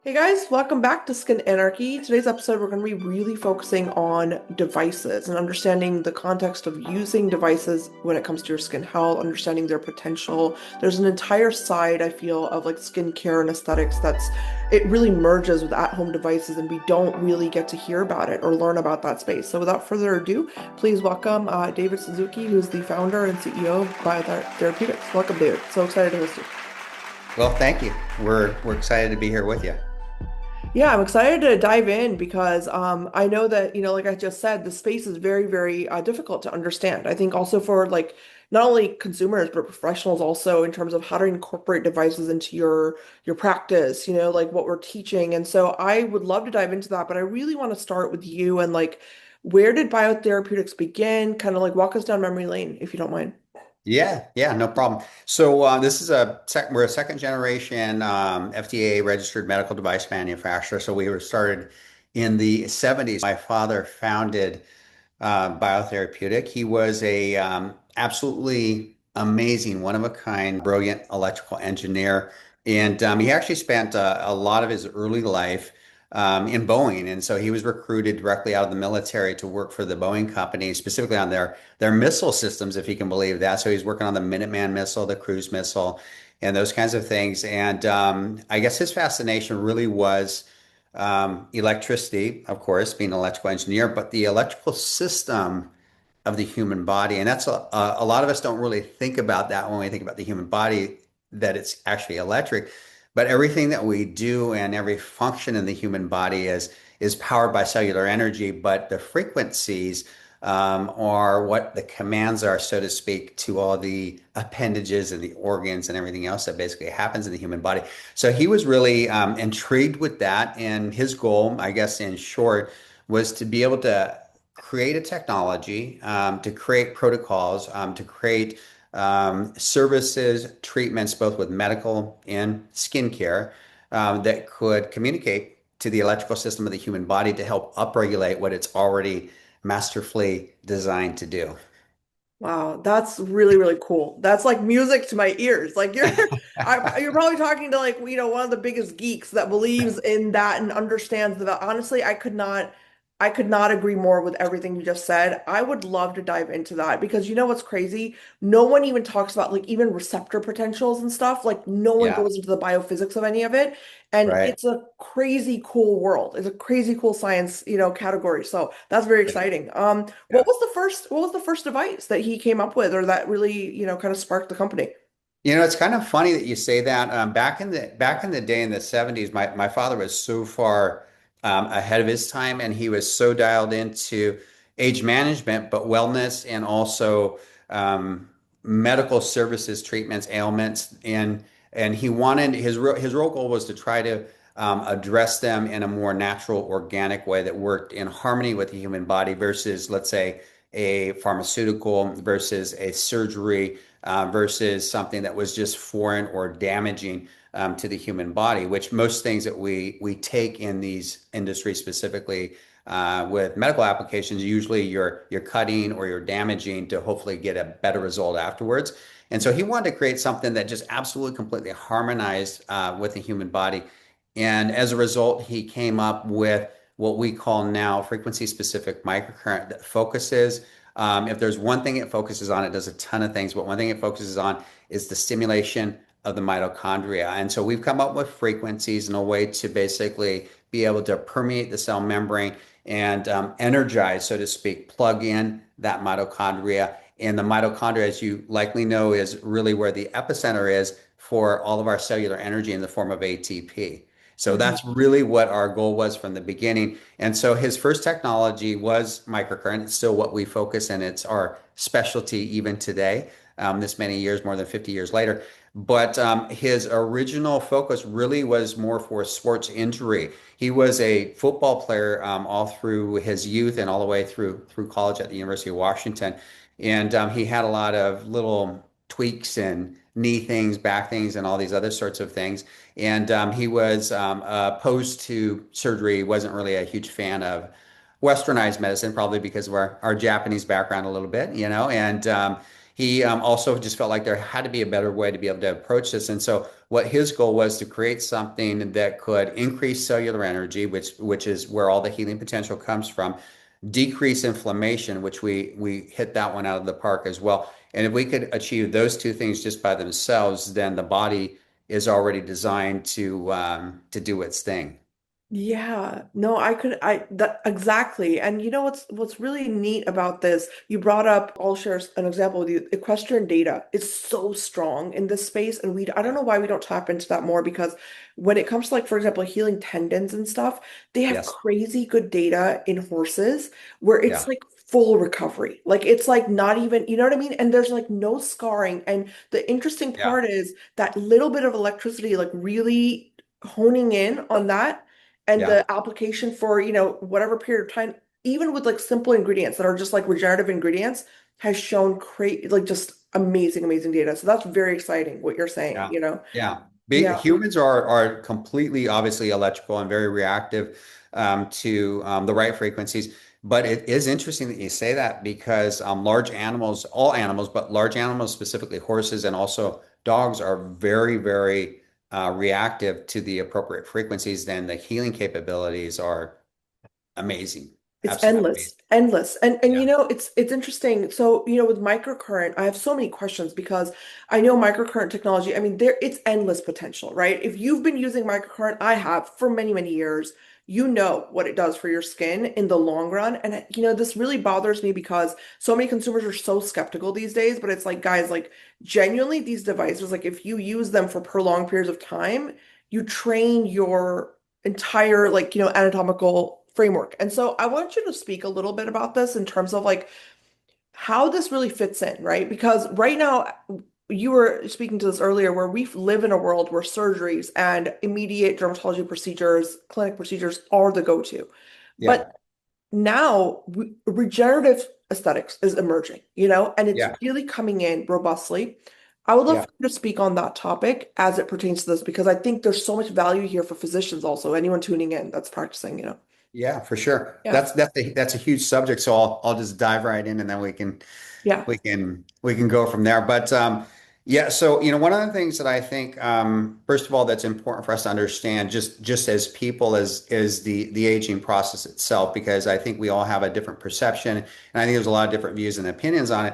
Hey guys, welcome back to Skin Anarchy. Today's episode, we're going to be really focusing on devices and understanding the context of using devices when it comes to your skin health, understanding their potential. There's an entire side, I feel, of like skincare and aesthetics it really merges with at-home devices, and we don't really get to hear about it or learn about that space. So without further ado, please welcome David Suzuki, who's the founder and CEO of Bio-Therapeutics. Welcome, David. So excited to host you. Well, thank you. We're excited to be here with you. Yeah, I'm excited to dive in because I know that, like I just said, the space is very, very difficult to understand. I think also for like not only consumers but professionals also in terms of how to incorporate devices into your practice, like what we're teaching. And so I would love to dive into that, but I really want to start with you and like where did biotherapeutics begin? Kind of like walk us down memory lane, if you don't mind. Yeah, no problem. So this is we're a second generation FDA registered medical device manufacturer. So we were started in the 70s. My father founded Biotherapeutic. He was a absolutely amazing, one of a kind, brilliant electrical engineer, and he actually spent a lot of his early life in Boeing, and so he was recruited directly out of the military to work for the Boeing company, specifically on their missile systems, if you can believe that. So he's working on the Minuteman missile, the cruise missile, and those kinds of things. And I guess his fascination really was electricity, of course, being an electrical engineer, but the electrical system of the human body. And that's a lot of us don't really think about that when we think about the human body, that it's actually electric. But everything that we do and every function in the human body is powered by cellular energy, but the frequencies are what the commands are, so to speak, to all the appendages and the organs and everything else that basically happens in the human body. So he was really intrigued with that. And his goal, I guess, in short, was to be able to create a technology, to create protocols, to create services, treatments, both with medical and skincare, that could communicate to the electrical system of the human body to help upregulate what it's already masterfully designed to do. Wow, that's really, really cool. That's like music to my ears. Like you're probably talking to like, one of the biggest geeks that believes in that and understands that. Honestly, I could not agree more with everything you just said. I would love to dive into that because you know what's crazy? No one even talks about like even receptor potentials and stuff. Like no one Yeah, goes into the biophysics of any of it. And right. it's a crazy cool world. It's a crazy cool science, category. So that's very exciting. Yeah. What was the first device that he came up with or that really, kind of sparked the company? It's kind of funny that you say that. Back in the day in the 70s, my father was so far ahead of his time, and he was so dialed into age management, but wellness and also medical services, treatments, ailments, and he wanted his real goal was to try to address them in a more natural, organic way that worked in harmony with the human body versus, let's say, a pharmaceutical versus a surgery versus something that was just foreign or damaging to the human body, which most things that we take in these industries, specifically with medical applications, usually you're cutting or you're damaging to hopefully get a better result afterwards. And so he wanted to create something that just absolutely completely harmonized with the human body. And as a result, he came up with what we call now frequency specific microcurrent that focuses. If there's one thing it focuses on, it does a ton of things, but one thing it focuses on is the stimulation of the mitochondria. And so we've come up with frequencies in a way to basically be able to permeate the cell membrane and energize, so to speak, plug in that mitochondria. And the mitochondria, as you likely know, is really where the epicenter is for all of our cellular energy in the form of ATP. So Mhm. that's really what our goal was from the beginning. And so his first technology was microcurrent. It's still what we focus and it's our specialty even today, this many years, more than 50 years later. But his original focus really was more for sports injury. He was a football player all through his youth and all the way through college at the University of Washington. And he had a lot of little tweaks and knee things, back things, and all these other sorts of things. And he was opposed to surgery, wasn't really a huge fan of westernized medicine, probably because of our Japanese background a little bit, you know. And He also just felt like there had to be a better way to be able to approach this. And so what his goal was to create something that could increase cellular energy, which is where all the healing potential comes from, decrease inflammation, which we hit that one out of the park as well. And if we could achieve those two things just by themselves, then the body is already designed to do its thing. Yeah, no, I that exactly. And you know what's really neat about this? You brought up, I'll share an example with you. Equestrian data is so strong in this space, and I don't Yeah. know why we don't tap into that more because when it comes to like, for example, healing tendons and stuff, they have Yes. crazy good data in horses where it's Yeah. like full recovery. Like it's like not even, you know what I mean? And there's like no scarring. And the interesting Yeah. part is that little bit of electricity, like really honing in on that and Yeah. the application for, whatever period of time, even with like simple ingredients that are just like regenerative ingredients, has shown great, like just amazing, amazing data. So that's very exciting what you're saying, Yeah. Yeah. Yeah. Humans are completely obviously electrical and very reactive to the right frequencies. But it is interesting that you say that because large animals, all animals, but large animals, specifically horses and also dogs, are very, very reactive to the appropriate frequencies. Then the healing capabilities are amazing. It's Absolutely amazing. endless, endless. And Yeah. it's interesting. So, with microcurrent, I have so many questions because I know microcurrent technology, I mean, it's endless potential, right? If you've been using microcurrent, I have for many, many years, you know what it does for your skin in the long run. And this really bothers me because so many consumers are so skeptical these days, but it's like, guys, like genuinely these devices, like if you use them for prolonged periods of time, you train your entire like anatomical framework. And so I want you to speak a little bit about this in terms of like how this really fits in, right? Because right now you were speaking to this earlier where we live in a world where surgeries and immediate dermatology procedures, clinic procedures are the go-to. Yeah. But now regenerative aesthetics is emerging, and it's Yeah. really coming in robustly. I would love Yeah. for you to speak on that topic as it pertains to this because I think there's so much value here for physicians also, anyone tuning in that's practicing. Yeah, for sure. Yeah. That's a huge subject. So I'll just dive right in and then Yeah. we can go from there. But yeah, so one of the things that I think first of all that's important for us to understand just as people is the aging process itself, because I think we all have a different perception and I think there's a lot of different views and opinions on it.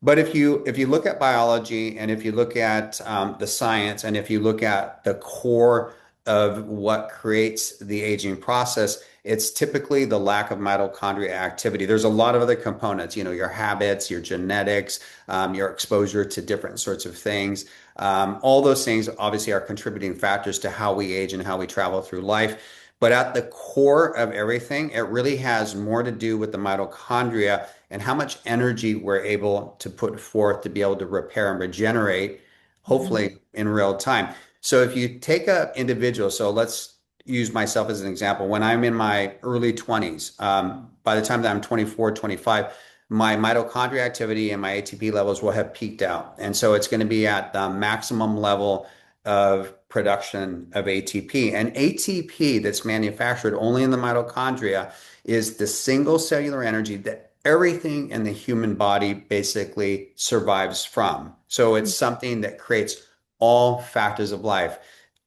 But if you look at biology and if you look at the science and if you look at the core of what creates the aging process, it's typically the lack of mitochondria activity. There's a lot of other components, your habits, your genetics, your exposure to different sorts of things. All those things obviously are contributing factors to how we age and how we travel through life. But at the core of everything, it really has more to do with the mitochondria and how much energy we're able to put forth to be able to repair and regenerate, Mhm. hopefully in real time. So if you take a individual, so let's use myself as an example. When I'm in my early 20s, by the time that I'm 24, 25, my mitochondria activity and my ATP levels will have peaked out. And so it's going to be at the maximum level of production of ATP. And ATP that's manufactured only in the mitochondria is the single cellular energy that everything in the human body basically survives from. So it's something that creates all factors of life,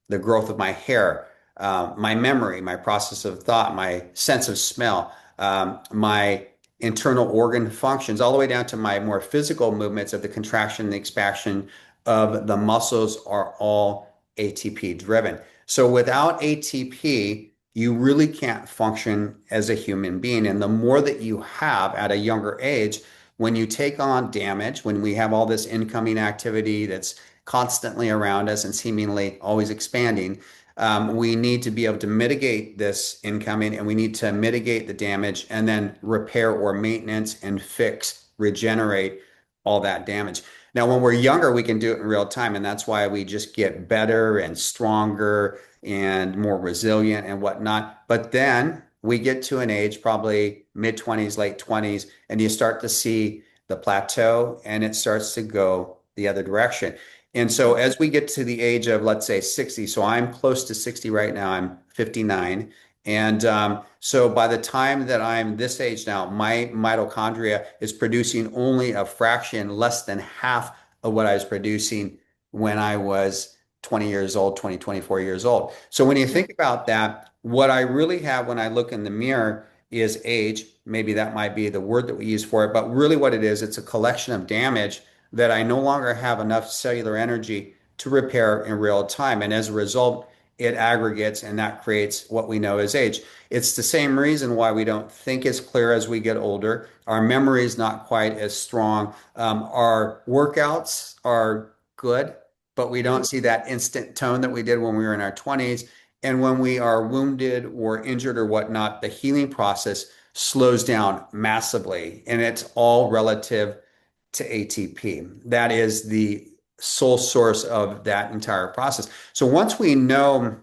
the growth of my hair, my memory, my process of thought, my sense of smell, my internal organ functions, all the way down to my more physical movements of the contraction and the expansion of the muscles are all ATP driven. So without ATP, you really can't function as a human being. And the more that you have at a younger age, when you take on damage, when we have all this incoming activity that's constantly around us and seemingly always expanding, we need to be able to mitigate this incoming and we need to mitigate the damage and then repair or maintenance and fix, regenerate all that damage. Now, when we're younger, we can do it in real time, and that's why we just get better and stronger and more resilient and whatnot. But then we get to an age, probably mid 20s, late 20s, and you start to see the plateau and it starts to go the other direction. And so as we get to the age of, let's say, 60, so I'm close to 60 right now, I'm 59. And so by the time that I'm this age now, my mitochondria is producing only a fraction, less than half of what I was producing when I was 20 years old, 20, 24 years old. So when you think about that, what I really have when I look in the mirror is age. Maybe that might be the word that we use for it, but really what it is, it's a collection of damage that I no longer have enough cellular energy to repair in real time. And as a result, it aggregates and that creates what we know as age. It's the same reason why we don't think as clear as we get older. Our memory is not quite as strong. Our workouts are good, but we don't see that instant tone that we did when we were in our 20s. And when we are wounded or injured or whatnot, the healing process slows down massively. And it's all relative to ATP. That is the sole source of that entire process. So once we know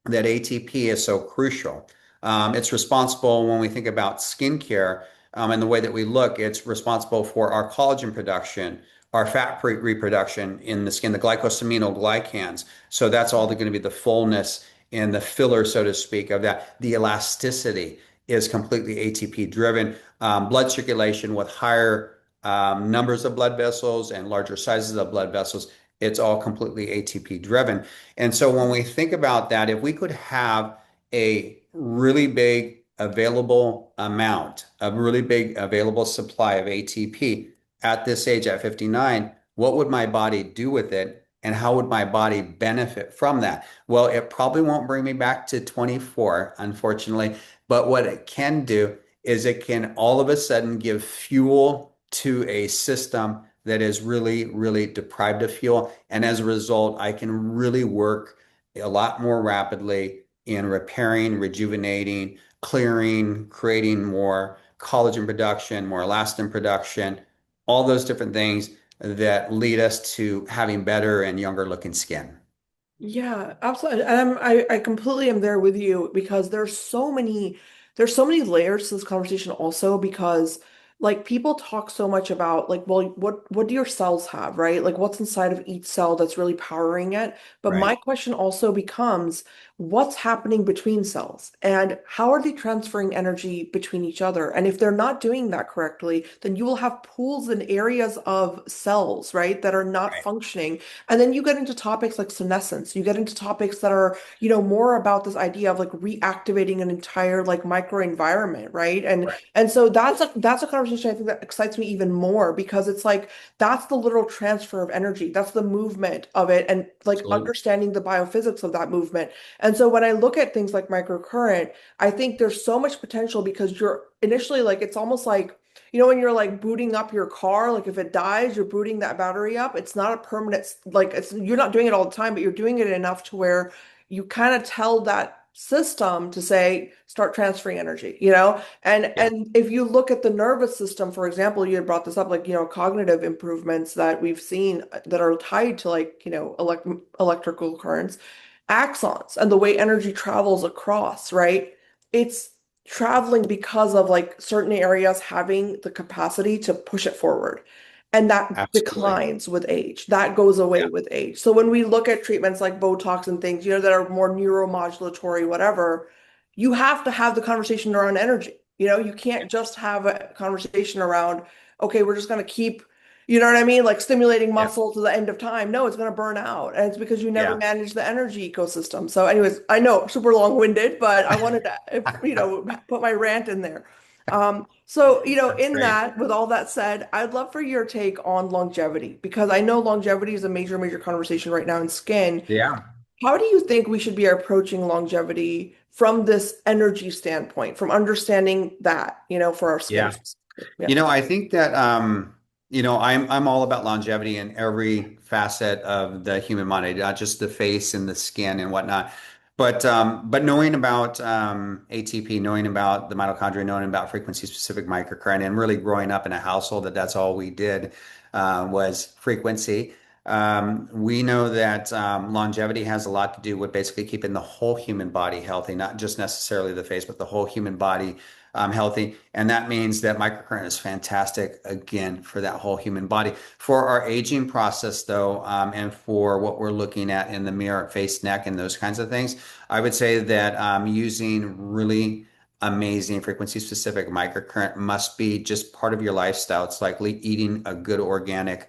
that ATP is so crucial, it's responsible when we think about skincare and the way that we look, it's responsible for our collagen production, our fat reproduction in the skin, the glycosaminoglycans. So that's all going to be the fullness and the filler, so to speak, of that. The elasticity is completely ATP driven. Blood circulation with higher numbers of blood vessels and larger sizes of blood vessels, it's all completely ATP driven. And so when we think about that, if we could have a really big available amount, a really big available supply of ATP at this age, at 59, what would my body do with it? And how would my body benefit from that? Well, it probably won't bring me back to 24, unfortunately, but what it can do is it can all of a sudden give fuel to a system that is really, really deprived of fuel. And as a result, I can really work a lot more rapidly in repairing, rejuvenating, clearing, creating more collagen production, more elastin production, all those different things that lead us to having better and younger looking skin. Yeah, absolutely. And I completely am there with you because there's so many layers to this conversation also because like people talk so much about like, well, what do your cells have, right? Like what's inside of each cell that's really powering it. But Right, my question also becomes what's happening between cells and how are they transferring energy between each other? And if they're not doing that correctly, then you will have pools and areas of cells, right, that are not right, functioning and then you get into topics like senescence. You get into topics that are, more about this idea of like reactivating an entire like microenvironment, right? And right. and so that's a conversation I think that excites me even more because it's like that's the literal transfer of energy. That's the movement of it and like Absolutely. understanding the biophysics of that movement. And so when I look at things like microcurrent, I think there's so much potential because you're initially like it's almost like when you're like booting up your car, like if it dies, you're booting that battery up. It's not a permanent, like you're not doing it all the time, but you're doing it enough to where you kind of tell that system to say, start transferring energy. And Yeah, and if you look at the nervous system, for example, you had brought this up, like, cognitive improvements that we've seen that are tied to like, electrical currents, axons and the way energy travels across, right? It's traveling because of like certain areas having the capacity to push it forward. And that absolutely. declines with age. That goes away Yeah, with age. So when we look at treatments like Botox and things, that are more neuromodulatory, whatever, you have to have the conversation around energy. You can't just have a conversation around, okay, we're just going to keep, you know what I mean? Like stimulating yeah, muscle to the end of time. No, it's going to burn out. And it's because you never yeah. manage the energy ecosystem. So, anyways, I know super long-winded, but I wanted to, put my rant in there. So, That's in great. that, with all that said, I'd love for your take on longevity because I know longevity is a major, major conversation right now in skin. Yeah, How do you think we should be approaching longevity from this energy standpoint, from understanding that, for our skin yeah. specifically? Yeah. I think that I'm all about longevity in every facet of the human body, not just the face and the skin and whatnot. But knowing about ATP, knowing about the mitochondria, knowing about frequency specific microcurrent, and really growing up in a household that's all we did was frequency. We know that longevity has a lot to do with basically keeping the whole human body healthy, not just necessarily the face, but the whole human body healthy. And that means that microcurrent is fantastic again for that whole human body. For our aging process, though, and for what we're looking at in the mirror, face, neck, and those kinds of things, I would say that using really amazing frequency specific microcurrent must be just part of your lifestyle. It's like eating a good organic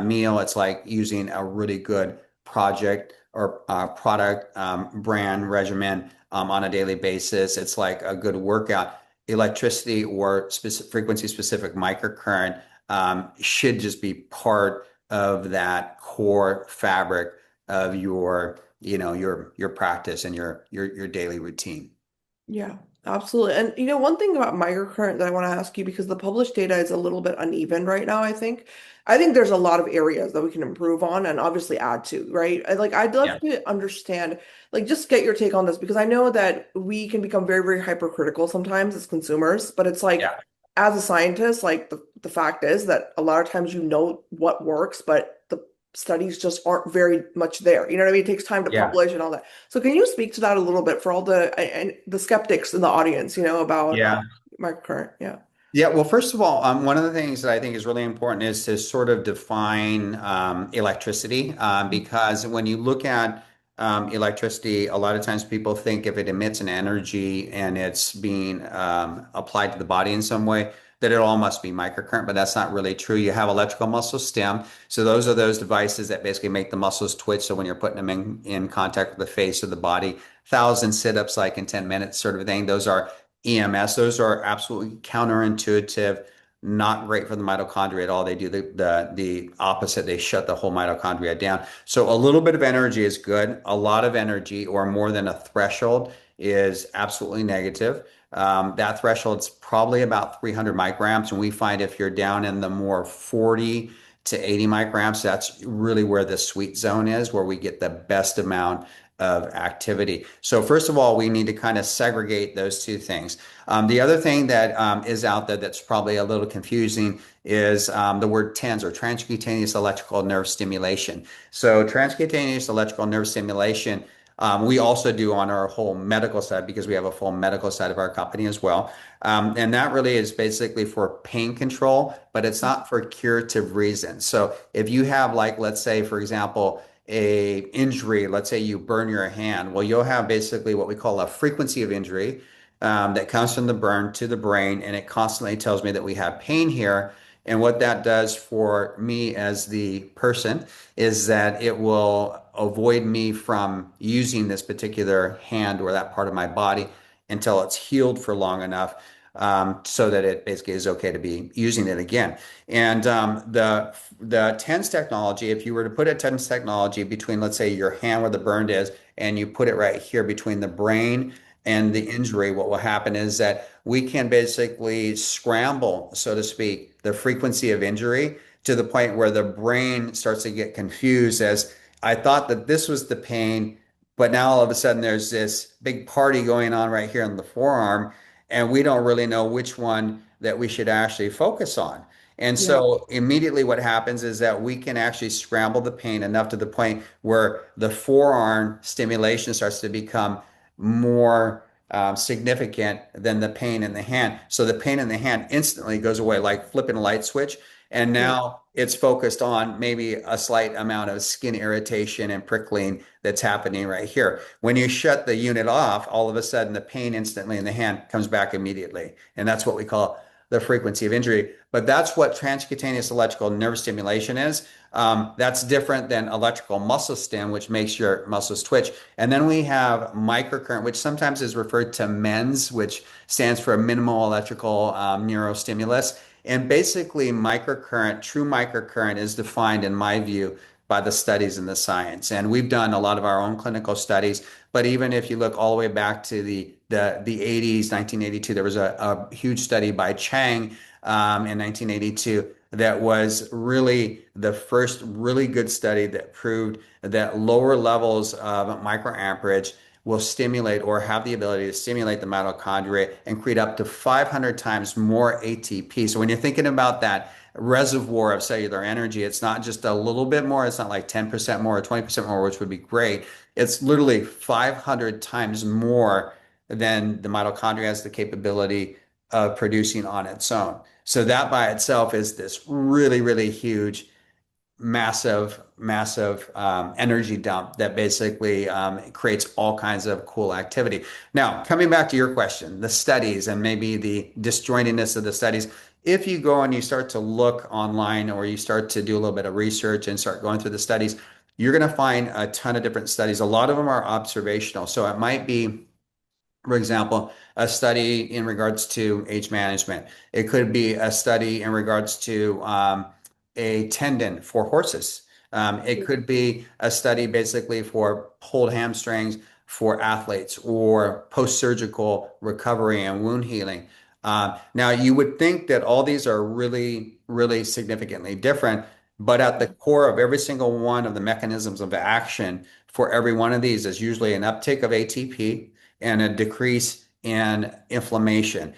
meal. It's like using a really good project or product brand regimen on a daily basis. It's like a good workout. Electricity or frequency specific microcurrent should just be part of that core fabric of your, your practice and your daily routine. Yeah, absolutely. And one thing about microcurrent that I want to ask you, because the published data is a little bit uneven right now, I think. I think there's a lot of areas that we can improve on and obviously add to, right? I'd love Yeah. to understand, just get your take on this because I know that we can become very, very hypercritical sometimes as consumers, but it's like Yeah. as a scientist, like the fact is that a lot of times you know what works, but the studies just aren't very much there. You know what I mean? It takes time to Yeah. publish and all that. So can you speak to that a little bit for all the skeptics in the audience, about Yeah. microcurrent? Yeah. Yeah, well, first of all, one of the things that I think is really important is to sort of define electricity, because when you look at electricity, a lot of times people think if it emits an energy and it's being applied to the body in some way, that it all must be microcurrent, but that's not really true. You have electrical muscle stim. So those are those devices that basically make the muscles twitch. So when you're putting them in contact with the face of the body, 1,000 sit-ups like in 10 minutes sort of thing. Those are EMS. Those are absolutely counterintuitive, not great for the mitochondria at all. They do the opposite. They shut the whole mitochondria down. So a little bit of energy is good. A lot of energy or more than a threshold is absolutely negative. That threshold's probably about 300 micrograms, and we find if you're down in the more 40 to 80 micrograms, that's really where the sweet zone is, where we get the best amount of activity. So first of all, we need to kind of segregate those two things. The other thing that is out there that's probably a little confusing is the word TENS or transcutaneous electrical nerve stimulation. So transcutaneous electrical nerve stimulation, we also do on our whole medical side because we have a full medical side of our company as well. And that really is basically for pain control, but it's not for curative reasons. So if you have like, let's say, for example, a injury, let's say you burn your hand, well, you'll have basically what we call a frequency of injury that comes from the burn to the brain, and it constantly tells me that we have pain here. And what that does for me as the person is that it will avoid me from using this particular hand or that part of my body until it's healed for long enough, so that it basically is okay to be using it again. And the TENS technology, if you were to put a TENS technology between, let's say, your hand where the burn is, and you put it right here between the brain and the injury, what will happen is that we can basically scramble, so to speak, the frequency of injury to the point where the brain starts to get confused as I thought that this was the pain, but now all of a sudden there's this big party going on right here in the forearm, and we don't really know which one that we should actually focus on. And Yeah. so immediately what happens is that we can actually scramble the pain enough to the point where the forearm stimulation starts to become more significant than the pain in the hand. So the pain in the hand instantly goes away, like flipping a light switch. And Yeah. now it's focused on maybe a slight amount of skin irritation and prickling that's happening right here. When you shut the unit off, all of a sudden the pain instantly in the hand comes back immediately. And that's what we call the frequency of injury. But that's what transcutaneous electrical nerve stimulation is. That's different than electrical muscle stim, which makes your muscles twitch. And then we have microcurrent, which sometimes is referred to MENS, which stands for minimal electrical neurostimulus. And basically, microcurrent, true microcurrent, is defined, in my view, by the studies and the science. And we've done a lot of our own clinical studies. But even if you look all the way back to the 80s, 1982, there was a huge study by Chang in 1982 that was really the first really good study that proved that lower levels of microamperage will stimulate or have the ability to stimulate the mitochondria and create up to 500 times more ATP. So when you're thinking about that reservoir of cellular energy, it's not just a little bit more, it's not like 10% more or 20% more, which would be great. It's literally 500 times more than the mitochondria has the capability of producing on its own. So that by itself is this really, really huge, massive energy dump that basically creates all kinds of cool activity. Now, coming back to your question, the studies and maybe the disjointedness of the studies. If you go and you start to look online or you start to do a little bit of research and start going through the studies, you're going to find a ton of different studies. A lot of them are observational. So it might be, for example, a study in regards to age management. It could be a study in regards to a tendon for horses. It could be a study basically for pulled hamstrings for athletes or post-surgical recovery and wound healing. Now, you would think that all these are really, really significantly different, but at the core of every single one of the mechanisms of action for every one of these is usually an uptake of ATP and a decrease in inflammation,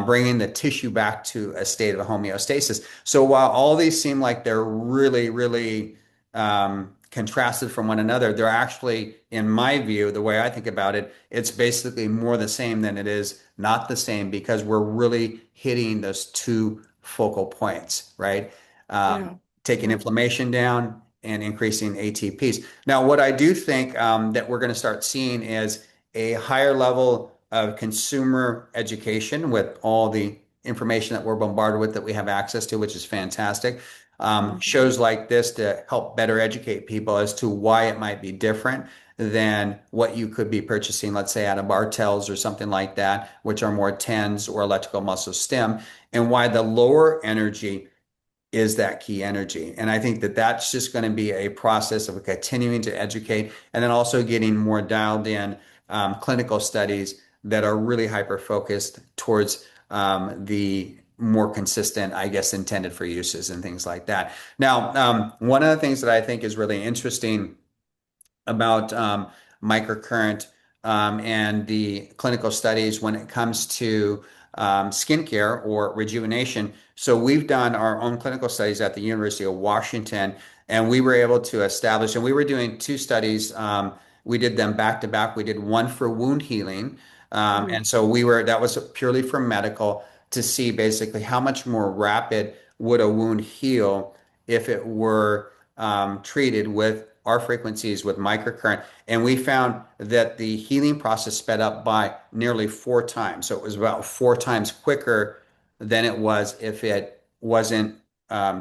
bringing the tissue back to a state of homeostasis. So while all these seem like they're really, really contrasted from one another, they're actually, in my view, the way I think about it, it's basically more the same than it is not the same because we're really hitting those two focal points, right? Um, Yeah. Taking Yeah. inflammation down and increasing ATPs. Now, what I do think that we're going to start seeing is a higher level of consumer education with all the information that we're bombarded with that we have access to, which is fantastic. Mhm. Shows like this to help better educate people as to why it might be different than what you could be purchasing, let's say, at a Bartell's or something like that, which are more TENS or electrical muscle stim, and why the lower energy is that key energy. And I think that that's just going to be a process of continuing to educate and then also getting more dialed in clinical studies that are really hyper focused towards the more consistent, I guess, intended for uses and things like that. Now, one of the things that I think is really interesting about microcurrent and the clinical studies when it comes to skincare or rejuvenation. So we've done our own clinical studies at the University of Washington, and we were able to establish, and we were doing two studies. We did them back to back. We did one for wound healing. Mhm. And so that was purely for medical to see basically how much more rapid would a wound heal if it were treated with our frequencies with microcurrent. And we found that the healing process sped up by nearly 4 times. So it was about 4 times quicker than it was if it wasn't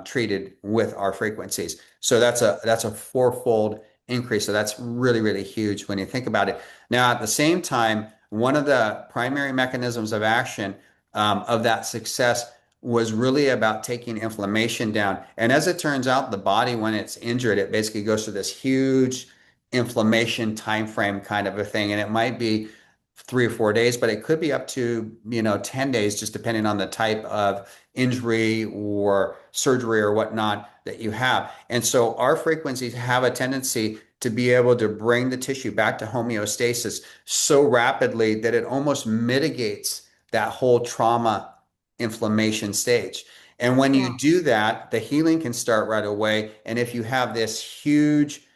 treated with our frequencies. So that's a fourfold increase. So that's really, really huge when you think about it. Now, at the same time, one of the primary mechanisms of action of that success was really about taking inflammation down. And as it turns out, the body, when it's injured, it basically goes through this huge inflammation time frame kind of a thing. And it might be 3 or 4 days, but it could be up to, 10 days, just depending on the type of injury or surgery or whatnot that you have. And so our frequencies have a tendency to be able to bring the tissue back to homeostasis so rapidly that it almost mitigates that whole trauma inflammation stage. And when you Wow. do that, the healing can start right away. And if you have this huge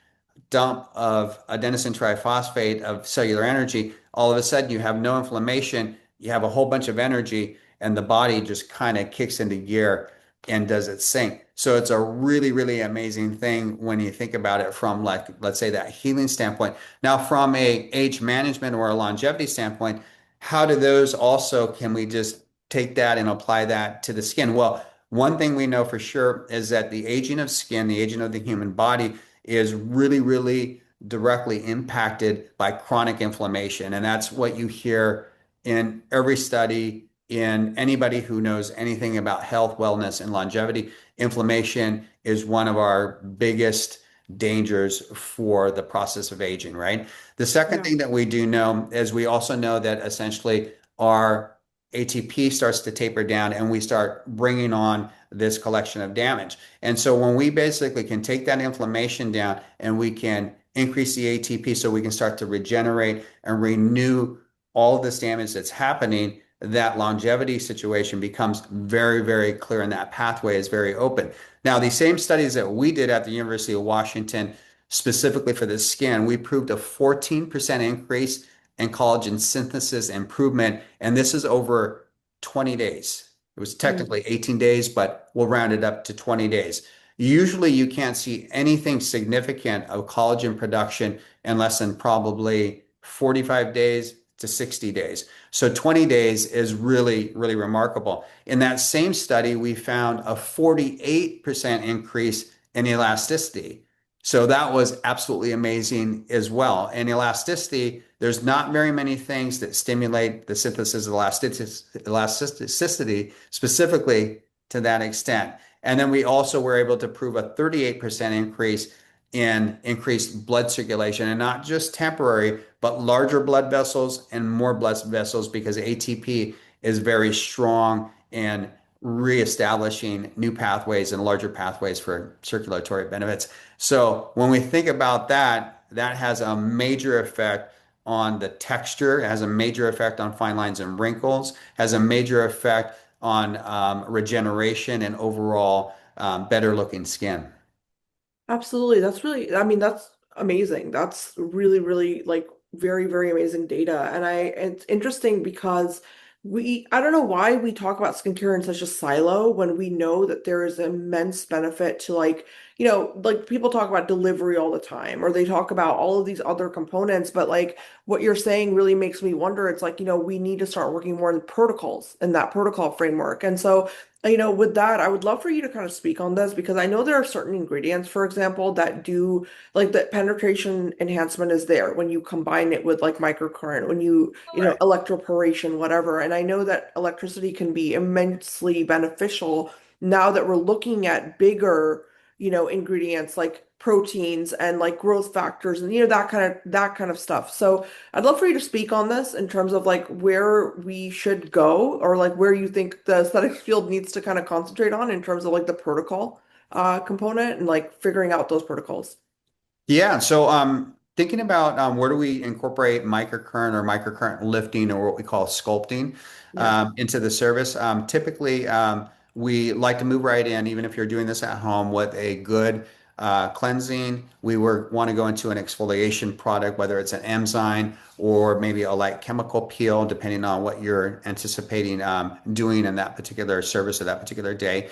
dump of adenosine triphosphate of cellular energy, all of a sudden you have no inflammation, you have a whole bunch of energy, and the body just kind of kicks into gear and does its thing. So it's a really, really amazing thing when you think about it from, like, let's say, that healing standpoint. Now, from a age management or a longevity standpoint, how do those also, can we just take that and apply that to the skin? Well, one thing we know for sure is that the aging of skin, the aging of the human body is really, really directly impacted by chronic inflammation. And that's what you hear in every study, in anybody who knows anything about health, wellness, and longevity. Inflammation is one of our biggest dangers for the process of aging, right? The second Yeah. thing that we do know is we also know that essentially our ATP starts to taper down and we start bringing on this collection of damage. And so when we basically can take that inflammation down and we can increase the ATP so we can start to regenerate and renew all of this damage that's happening, that longevity situation becomes very, very clear and that pathway is very open. Now, these same studies that we did at the University of Washington, specifically for the skin, we proved a 14% increase in collagen synthesis improvement, and this is over 20 days. It was technically 18 days, but we'll round it up to 20 days. Usually, you can't see anything significant of collagen production in less than probably 45 days to 60 days. So 20 days is really, really remarkable. In that same study, we found a 48% increase in elasticity. So that was absolutely amazing as well. And elasticity, there's not very many things that stimulate the synthesis of elasticity specifically to that extent. And then we also were able to prove a 38% increase in increased blood circulation, and not just temporary, but larger blood vessels and more blood vessels, because ATP is very strong in reestablishing new pathways and larger pathways for circulatory benefits. So when we think about that, that has a major effect on the texture, it has a major effect on fine lines and wrinkles, has a major effect on regeneration and overall better looking skin. Absolutely. That's really, I mean, that's amazing. That's really, really like very, very amazing data. And it's interesting because I don't know why we talk about skincare in such a silo when we know that there is immense benefit to like, like people talk about delivery all the time, or they talk about all of these other components. But like what you're saying really makes me wonder. It's like, we need to start working more in protocols in that protocol framework. And so with that, I would love for you to kind of speak on this because I know there are certain ingredients, for example, that do like the penetration enhancement is there when you combine it with like microcurrent, when Right. electroporation, whatever. And I know that electricity can be immensely beneficial now that we're looking at bigger, ingredients like proteins and like growth factors and that kind of stuff. So I'd love for you to speak on this in terms of like where we should go or like where you think the aesthetics field needs to kind of concentrate on in terms of like the protocol component and like figuring out those protocols. Yeah, so thinking about where do we incorporate microcurrent or microcurrent lifting or what we call sculpting Yeah. into the service. Typically, we like to move right in, even if you're doing this at home, with a good cleansing. We want to go into an exfoliation product, whether it's an enzyme or maybe a light chemical peel, depending on what you're anticipating doing in that particular service or that particular day.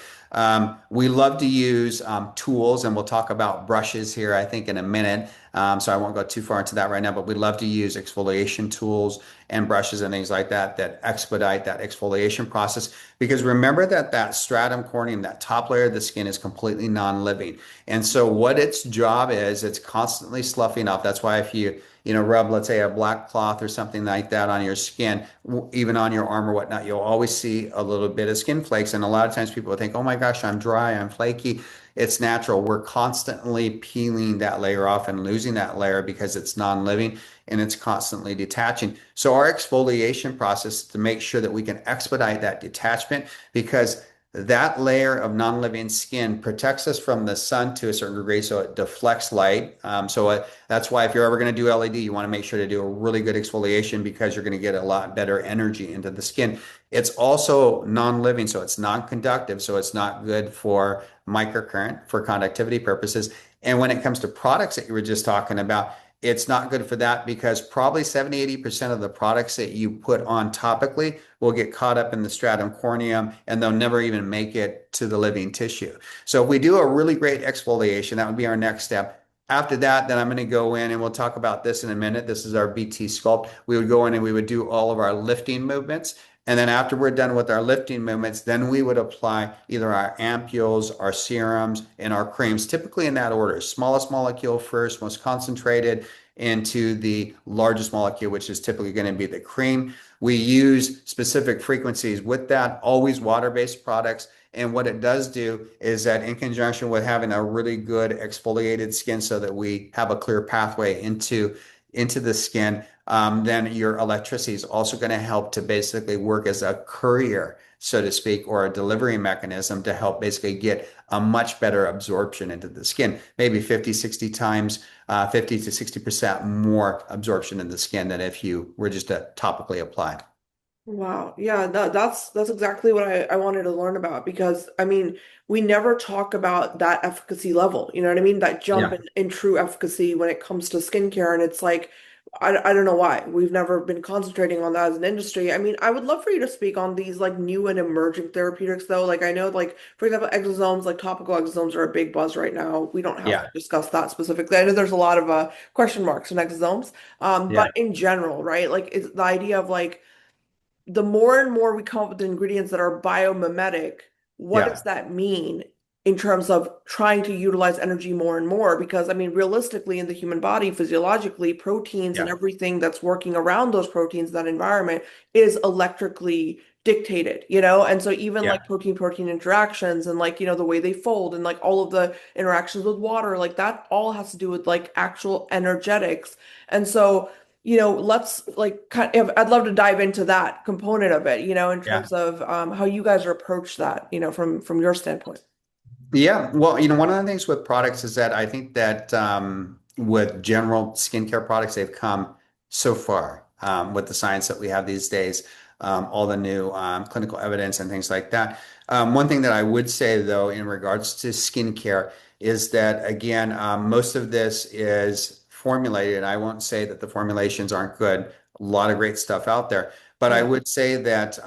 We love to use tools, and we'll talk about brushes here, I think, in a minute. So I won't go too far into that right now, but we love to use exfoliation tools and brushes and things like that that expedite that exfoliation process. Because remember that that stratum corneum, that top layer of the skin, is completely non-living. And so what its job is, it's constantly sloughing off. That's why if you rub, let's say, a black cloth or something like that on your skin, even on your arm or whatnot, you'll always see a little bit of skin flakes. And a lot of times people will think, oh my gosh, I'm dry, I'm flaky. It's natural. We're constantly peeling that layer off and losing that layer because it's non-living and it's constantly detaching. So our exfoliation process is to make sure that we can expedite that detachment, because that layer of non-living skin protects us from the sun to a certain degree, so it deflects light. That's why if you're ever going to do LED, you want to make sure to do a really good exfoliation, because you're going to get a lot better energy into the skin. It's also non-living, so it's non-conductive, so it's not good for microcurrent for conductivity purposes. And when it comes to products that you were just talking about, it's not good for that, because probably 70-80% of the products that you put on topically will get caught up in the stratum corneum and they'll never even make it to the living tissue. So if we do a really great exfoliation, that would be our next step. After that, then I'm going to go in and we'll talk about this in a minute. This is our BT sculpt. We would go in and we would do all of our lifting movements. And then after we're done with our lifting movements, then we would apply either our ampules, our serums, and our creams, typically in that order. Smallest molecule first, most concentrated, into the largest molecule, which is typically going to be the cream. We use specific frequencies with that, always water-based products. And what it does do is that, in conjunction with having a really good exfoliated skin so that we have a clear pathway into the skin, then your electricity is also going to help to basically work as a courier. so to speak, or a delivery mechanism to help basically get a much better absorption into the skin, maybe 50, 60 times, 50 to 60% more absorption in the skin than if you were just to topically apply. Wow. Yeah, that's exactly what I wanted to learn about because I mean, we never talk about that efficacy level. You know what I mean? That jump Yeah. in true efficacy when it comes to skincare. And it's like, I don't know why. We've never been concentrating on that as an industry. I mean, I would love for you to speak on these like new and emerging therapeutics though. Like I know like for example, exosomes, like topical exosomes are a big buzz right now. We don't have to Yeah. discuss that specifically. I know there's a lot of question marks in exosomes. Yeah. But in general, right? Like it's the idea of like the more and more we come up with ingredients that are biomimetic, what does Yeah. that mean in terms of trying to utilize energy more and more? Because, I mean, realistically, in the human body, physiologically, proteins and Yeah. everything that's working around those proteins, that environment, is electrically dictated, And so even Yeah. like protein-protein interactions and like, the way they fold and like all of the interactions with water, like that all has to do with like actual energetics. And so let's like kind of, I'd love to dive into that component of it, in Yeah. terms of how you guys are approach that, from your standpoint. Yeah, well, one of the things with products is that I think that with general skincare products, they've come so far with the science that we have these days, all the new clinical evidence and things like that. One thing that I would say, though, in regards to skincare, is that again, most of this is formulated. I won't say that the formulations aren't good. A lot of great stuff out there, but I Yeah. would say that.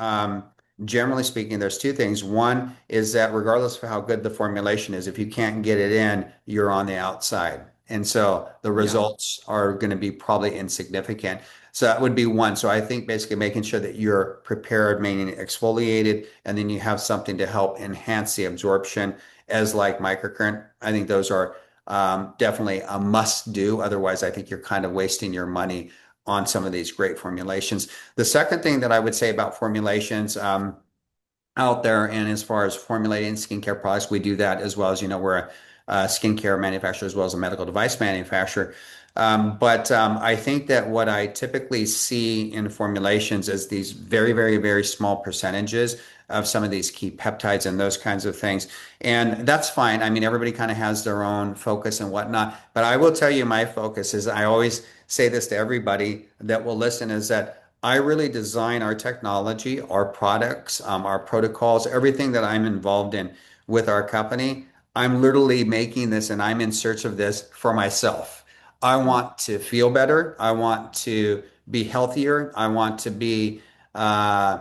Generally speaking, there's two things. One is that regardless of how good the formulation is, if you can't get it in, you're on the outside. And so the Yeah. results are going to be probably insignificant. So that would be one. So I think basically making sure that you're prepared, meaning exfoliated, and then you have something to help enhance the absorption as like microcurrent. I think those are definitely a must do. Otherwise, I think you're kind of wasting your money on some of these great formulations. The second thing that I would say about formulations out there, and as far as formulating skincare products, we do that as well as, we're a skincare manufacturer as well as a medical device manufacturer. But I think that what I typically see in formulations is these very, very, very small percentages of some of these key peptides and those kinds of things. And that's fine. I mean, everybody kind of has their own focus and whatnot. But I will tell you, my focus is I always say this to everybody that will listen is that I really design our technology, our products, our protocols, everything that I'm involved in with our company. I'm literally making this and I'm in search of this for myself. I want to feel better. I want to be healthier. Uh,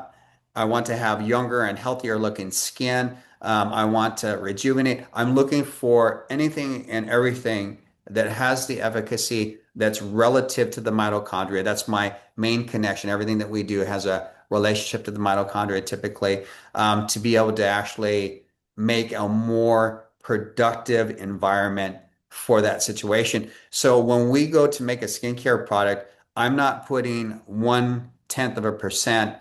I want to have younger and healthier looking skin. I want to rejuvenate. I'm looking for anything and everything that has the efficacy that's relative to the mitochondria. That's my main connection. Everything that we do has a relationship to the mitochondria typically, to be able to actually make a more productive environment for that situation. So when we go to make a skincare product, I'm not putting 1/10 of a percent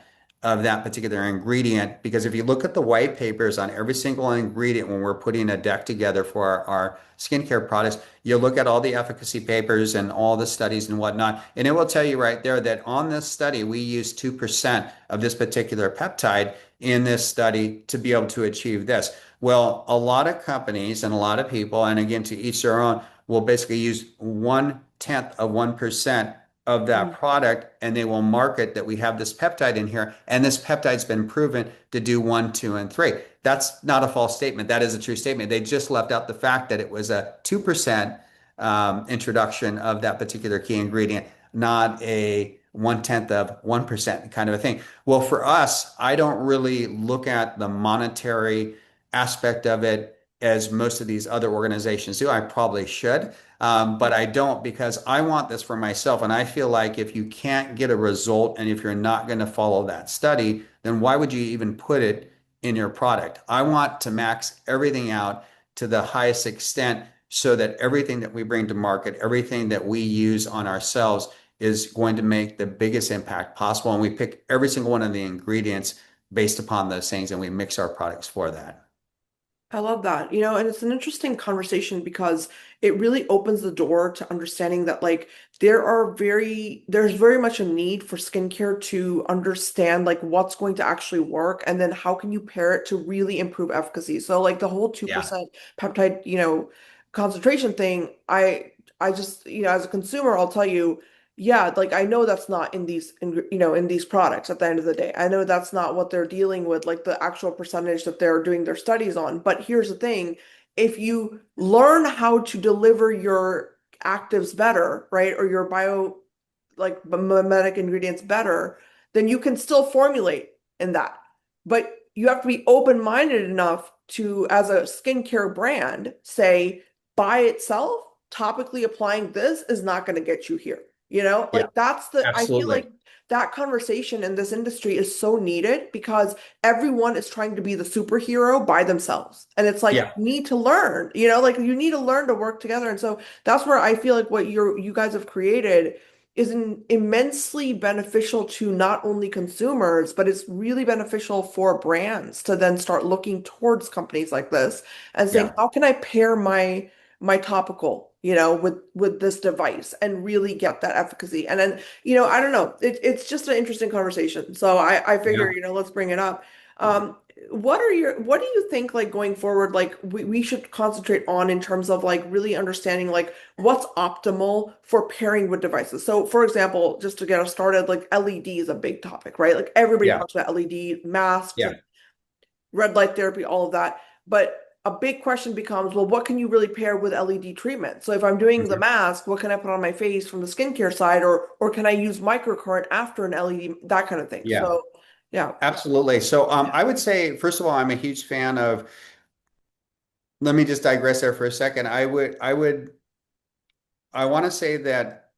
of that particular ingredient because if you look at the white papers on every single ingredient when we're putting a deck together for our skincare products, you look at all the efficacy papers and all the studies and whatnot, and it will tell you right there that on this study, we use 2% of this particular peptide in this study to be able to achieve this. Well, a lot of companies and a lot of people, and again, to each their own, will basically use 1/10 of 1% of that Mm. product and they will market that we have this peptide in here and this peptide's been proven to do one, two, and three. That's not a false statement. That is a true statement. They just left out the fact that it was a 2% introduction of that particular key ingredient, not a 1/10 of 1% kind of a thing. Well, for us, I don't really look at the monetary aspect of it as most of these other organizations do. I probably should. But I don't because I want this for myself. And I feel like if you can't get a result and if you're not going to follow that study, then why would you even put it in your product? I want to max everything out to the highest extent so that everything that we bring to market, everything that we use on ourselves is going to make the biggest impact possible. And we pick every single one of the ingredients based upon those things and we mix our products for that. I love that. And it's an interesting conversation because it really opens the door to understanding that like there's very much a need for skincare to understand like what's going to actually work and then how can you pair it to really improve efficacy. So like the whole Yeah, 2% peptide, concentration thing, I just, as a consumer, I'll tell you, yeah, like I know that's not in these products at the end of the day. I know that's not what they're dealing with, like the actual percentage that they're doing their studies on. But here's the thing, if you learn how to deliver your actives better, right, or your mimetic ingredients better, then you can still formulate in that. But you have to be open-minded enough to, as a skincare brand, say by itself, topically applying this is not going to get you here. yeah, Like I feel absolutely. like that conversation in this industry is so needed because everyone is trying to be the superhero by themselves. And it's like, Yeah, you need to learn, like you need to learn to work together. And so that's where I feel like what you guys have created is immensely beneficial to not only consumers, but it's really beneficial for brands to then start looking towards companies like this and saying, yeah, how can I pair my topical, with this device and really get that efficacy? And then, I don't know, it's just an interesting conversation. So I figure, yeah. let's bring it up. What do you think like going forward, like we should concentrate on in terms of like really understanding like what's optimal for pairing with devices? So for example, just to get us started, like LED is a big topic, right? Like everybody Yeah, talks about LED masks yeah. and red light therapy, all of that. But a big question becomes, well, what can you really pair with LED treatment? So if I'm doing the Mhm. mask, what can I put on my face from the skincare side, or can I use microcurrent after an LED, that kind of thing. Yeah, So yeah. absolutely. So I would say, first of all, I'm a huge fan of, let me just digress there for a second. I want to say that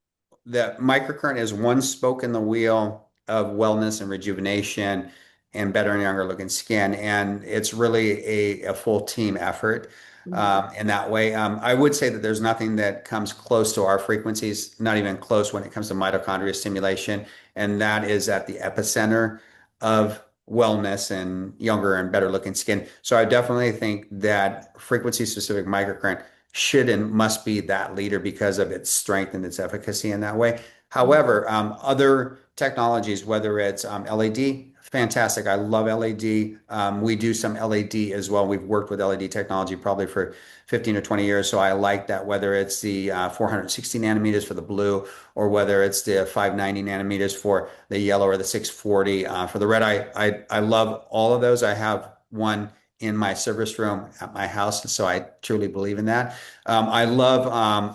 microcurrent is one spoke in the wheel of wellness and rejuvenation and better and younger looking skin. And it's really a full team effort Mhm. in that way. I would say that there's nothing that comes close to our frequencies, not even close when it comes to mitochondria stimulation. And that is at the epicenter of wellness and younger and better looking skin. So I definitely think that frequency specific microcurrent should and must be that leader because of its strength and its efficacy in that way. However, other technologies, whether it's LED, fantastic. I love LED. We do some LED as well. We've worked with LED technology probably for 15 or 20 years. So I like that, whether it's the 460 nanometers for the blue or whether it's the 590 nanometers for the yellow or the 640 for the red. I love all of those. I have one in my service room at my house. So I truly believe in that. I love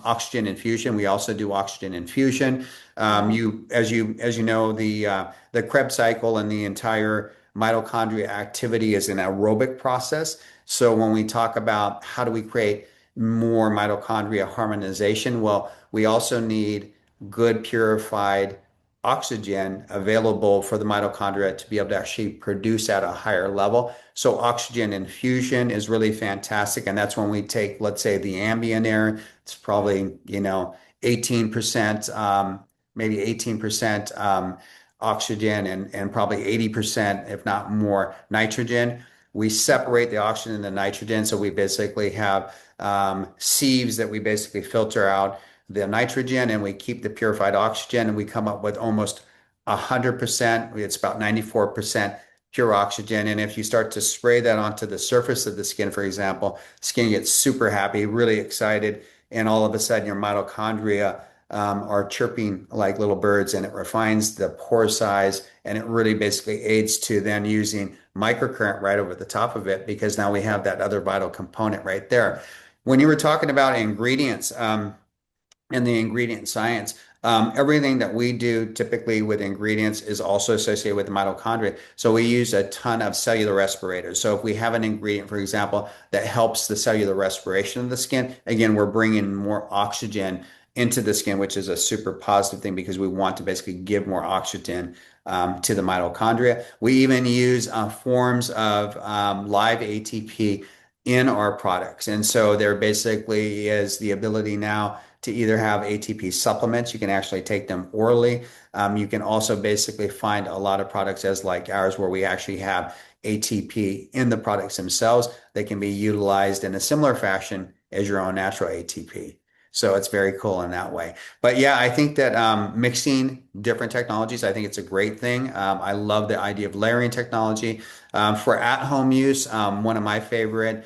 oxygen infusion. We also do oxygen infusion. As you know, the Krebs cycle and the entire mitochondria activity is an aerobic process. So when we talk about how do we create more mitochondria harmonization, well, we also need good purified oxygen available for the mitochondria to be able to actually produce at a higher level. So oxygen infusion is really fantastic. And that's when we take, let's say, the ambient air. It's probably, 18%, maybe 18% oxygen and probably 80%, if not more, nitrogen. We separate the oxygen and the nitrogen. So we basically have sieves that we basically filter out the nitrogen and we keep the purified oxygen and we come up with almost 100%. It's about 94% pure oxygen. And if you start to spray that onto the surface of the skin, for example, skin gets super happy, really excited, and all of a sudden your mitochondria are chirping like little birds, and it refines the pore size, and it really basically aids to then using microcurrent right over the top of it because now we have that other vital component right there. When you were talking about ingredients, and the ingredient science. Everything that we do typically with ingredients is also associated with the mitochondria. So we use a ton of cellular respirators. So if we have an ingredient, for example, that helps the cellular respiration of the skin, again, we're bringing more oxygen into the skin, which is a super positive thing because we want to basically give more oxygen to the mitochondria. We even use forms of live ATP in our products. And so there basically is the ability now to either have ATP supplements. You can actually take them orally. You can also basically find a lot of products as like ours where we actually have ATP in the products themselves. They can be utilized in a similar fashion as your own natural ATP. So it's very cool in that way. But yeah, I think that mixing different technologies, I think it's a great thing. I love the idea of layering technology. For at-home use, one of my favorite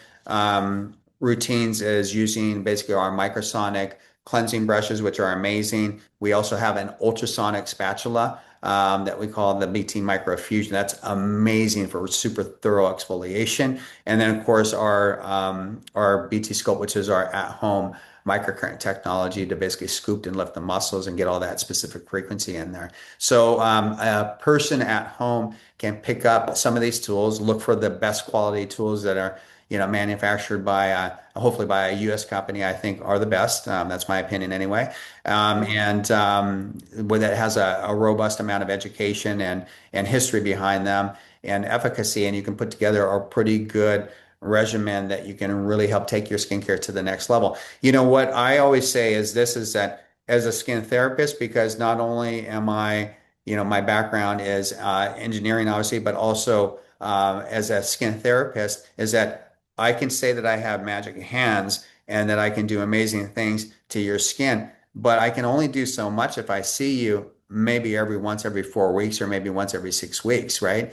routines is using basically our microsonic cleansing brushes, which are amazing. We also have an ultrasonic spatula that we call the BT Microfusion. That's amazing for super thorough exfoliation. And then, of course, our BT Scope, which is our at-home microcurrent technology to basically scoop and lift the muscles and get all that specific frequency in there. So a person at home can pick up some of these tools, look for the best quality tools that are manufactured by hopefully by a U.S. company. I think are the best. That's my opinion anyway. And where that has a robust amount of education and history behind them and efficacy, and you can put together a pretty good regimen that you can really help take your skincare to the next level. You know what I always say is this is that as a skin therapist, because not only am I, my background is engineering, obviously, but also as a skin therapist, is that I can say that I have magic hands and that I can do amazing things to your skin, but I can only do so much if I see you maybe once every 4 weeks or maybe once every 6 weeks, right?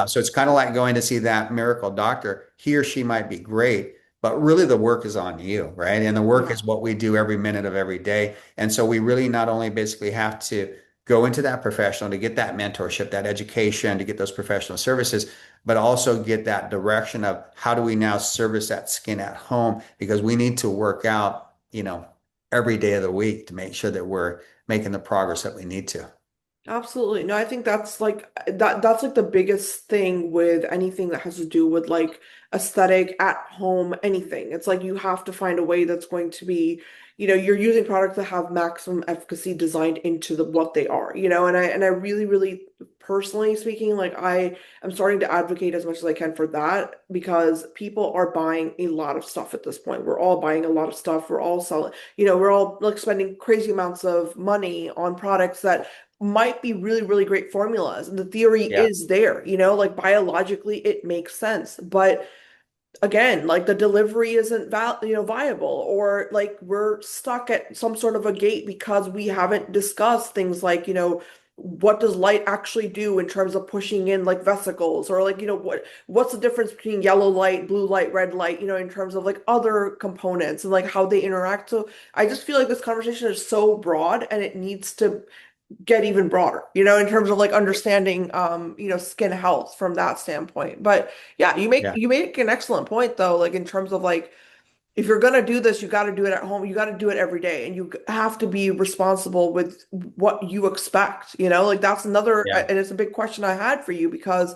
So it's kind of like going to see that miracle doctor. He or she might be great, but really the work is on you, right? And the work Yeah. is what we do every minute of every day. And so we really not only basically have to go into that professional to get that mentorship, that education, to get those professional services, but also get that direction of how do we now service that skin at home? Because we need to work out, every day of the week to make sure that we're making the progress that we need to. Absolutely. No, I think that's like the biggest thing with anything that has to do with like aesthetic at home, anything. It's like you have to find a way that's going to be, you're using products that have maximum efficacy designed into what they are, and I really, really personally speaking, like I am starting to advocate as much as I can for that because people are buying a lot of stuff at this point. We're all buying a lot of stuff. We're all selling, we're all like spending crazy amounts of money on products that might be really, really great formulas. And the theory Yeah. is there, like biologically it makes sense. But again, like the delivery isn't viable, or like we're stuck at some sort of a gate because we haven't discussed things like, what does light actually do in terms of pushing in like vesicles, or like, what's the difference between yellow light, blue light, red light, in terms of like other components and like how they interact. So I just feel like this conversation is so broad and it needs to get even broader, in terms of like understanding skin health from that standpoint. But yeah, Yeah. you make an excellent point though, like in terms of like if you're gonna do this, you got to do it at home. You got to do it every day, and you have to be responsible with what you expect. Like that's another, Yeah. and it's a big question I had for you because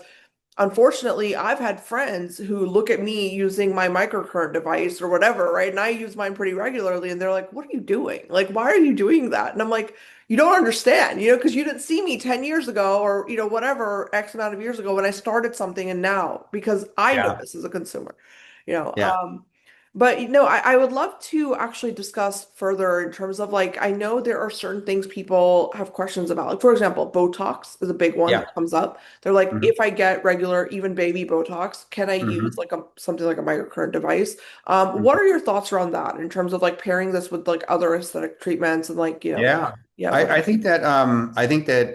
unfortunately, I've had friends who look at me using my microcurrent device or whatever, right? And I use mine pretty regularly, and they're like, "What are you doing? Like, why are you doing that?" And I'm like, "You don't understand, because you didn't see me 10 years ago or, whatever X amount of years ago when I started something and now because I Yeah. notice as a consumer, you know." Yeah. But I would love to actually discuss further in terms of like I know there are certain things people have questions about. Like for example, Botox is a big one Yeah. that comes up. They're like, Mhm. if I get regular, even baby Botox, can I use Mhm. like something like a microcurrent device? What Mhm. are your thoughts around that in terms of like pairing this with like other aesthetic treatments and like, Yeah. yeah, I, I whatever. think that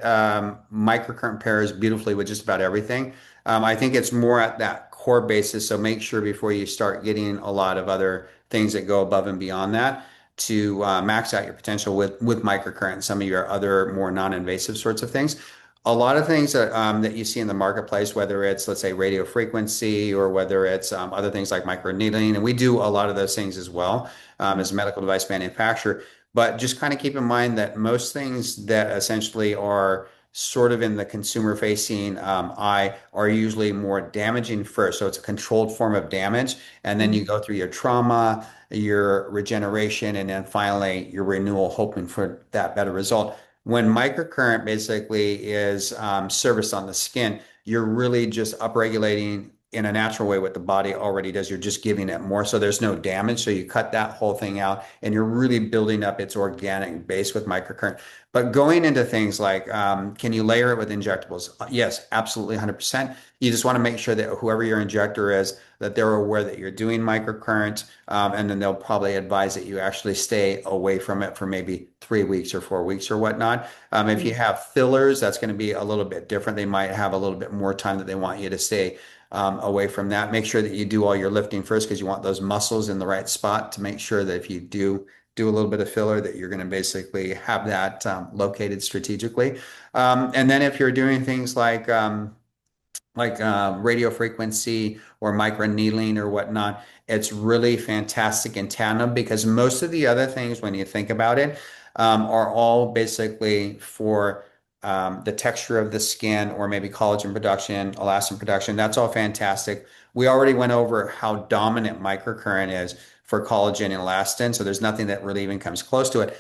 microcurrent pairs beautifully with just about everything. I think it's more at that core basis. So make sure before you start getting a lot of other things that go above and beyond that to max out your potential with microcurrent and some of your other more non-invasive sorts of things. A lot of things that you see in the marketplace, whether it's let's say radio frequency or whether it's other things like microneedling, and we do a lot of those things as well as a medical device manufacturer. But just kind of keep in mind that most things that essentially are sort of in the consumer facing eye are usually more damaging first. So it's a controlled form of damage. And then you Mhm. go through your trauma, your regeneration, and then finally your renewal, hoping for that better result. When microcurrent basically is serviced on the skin, you're really just upregulating in a natural way what the body already does. You're just giving it more. So there's no damage. So you cut that whole thing out and you're really building up its organic base with microcurrent. But going into things like, can you layer it with injectables? Yes, absolutely 100%. You just want to make sure that whoever your injector is, that they're aware that you're doing microcurrent, and then they'll probably advise that you actually stay away from it for maybe 3 weeks or 4 weeks or whatnot. If you Mm. have fillers, that's going to be a little bit different. They might have a little bit more time that they want you to stay away from that. Make sure that you do all your lifting first because you want those muscles in the right spot to make sure that if you do a little bit of filler, that you're going to basically have that located strategically. And then if you're doing things like radio frequency or microneedling or whatnot, it's really fantastic in tandem because most of the other things, when you think about it, are all basically for the texture of the skin or maybe collagen production, elastin production. That's all fantastic. We already went over how dominant microcurrent is for collagen and elastin, so there's nothing that really even comes close to it.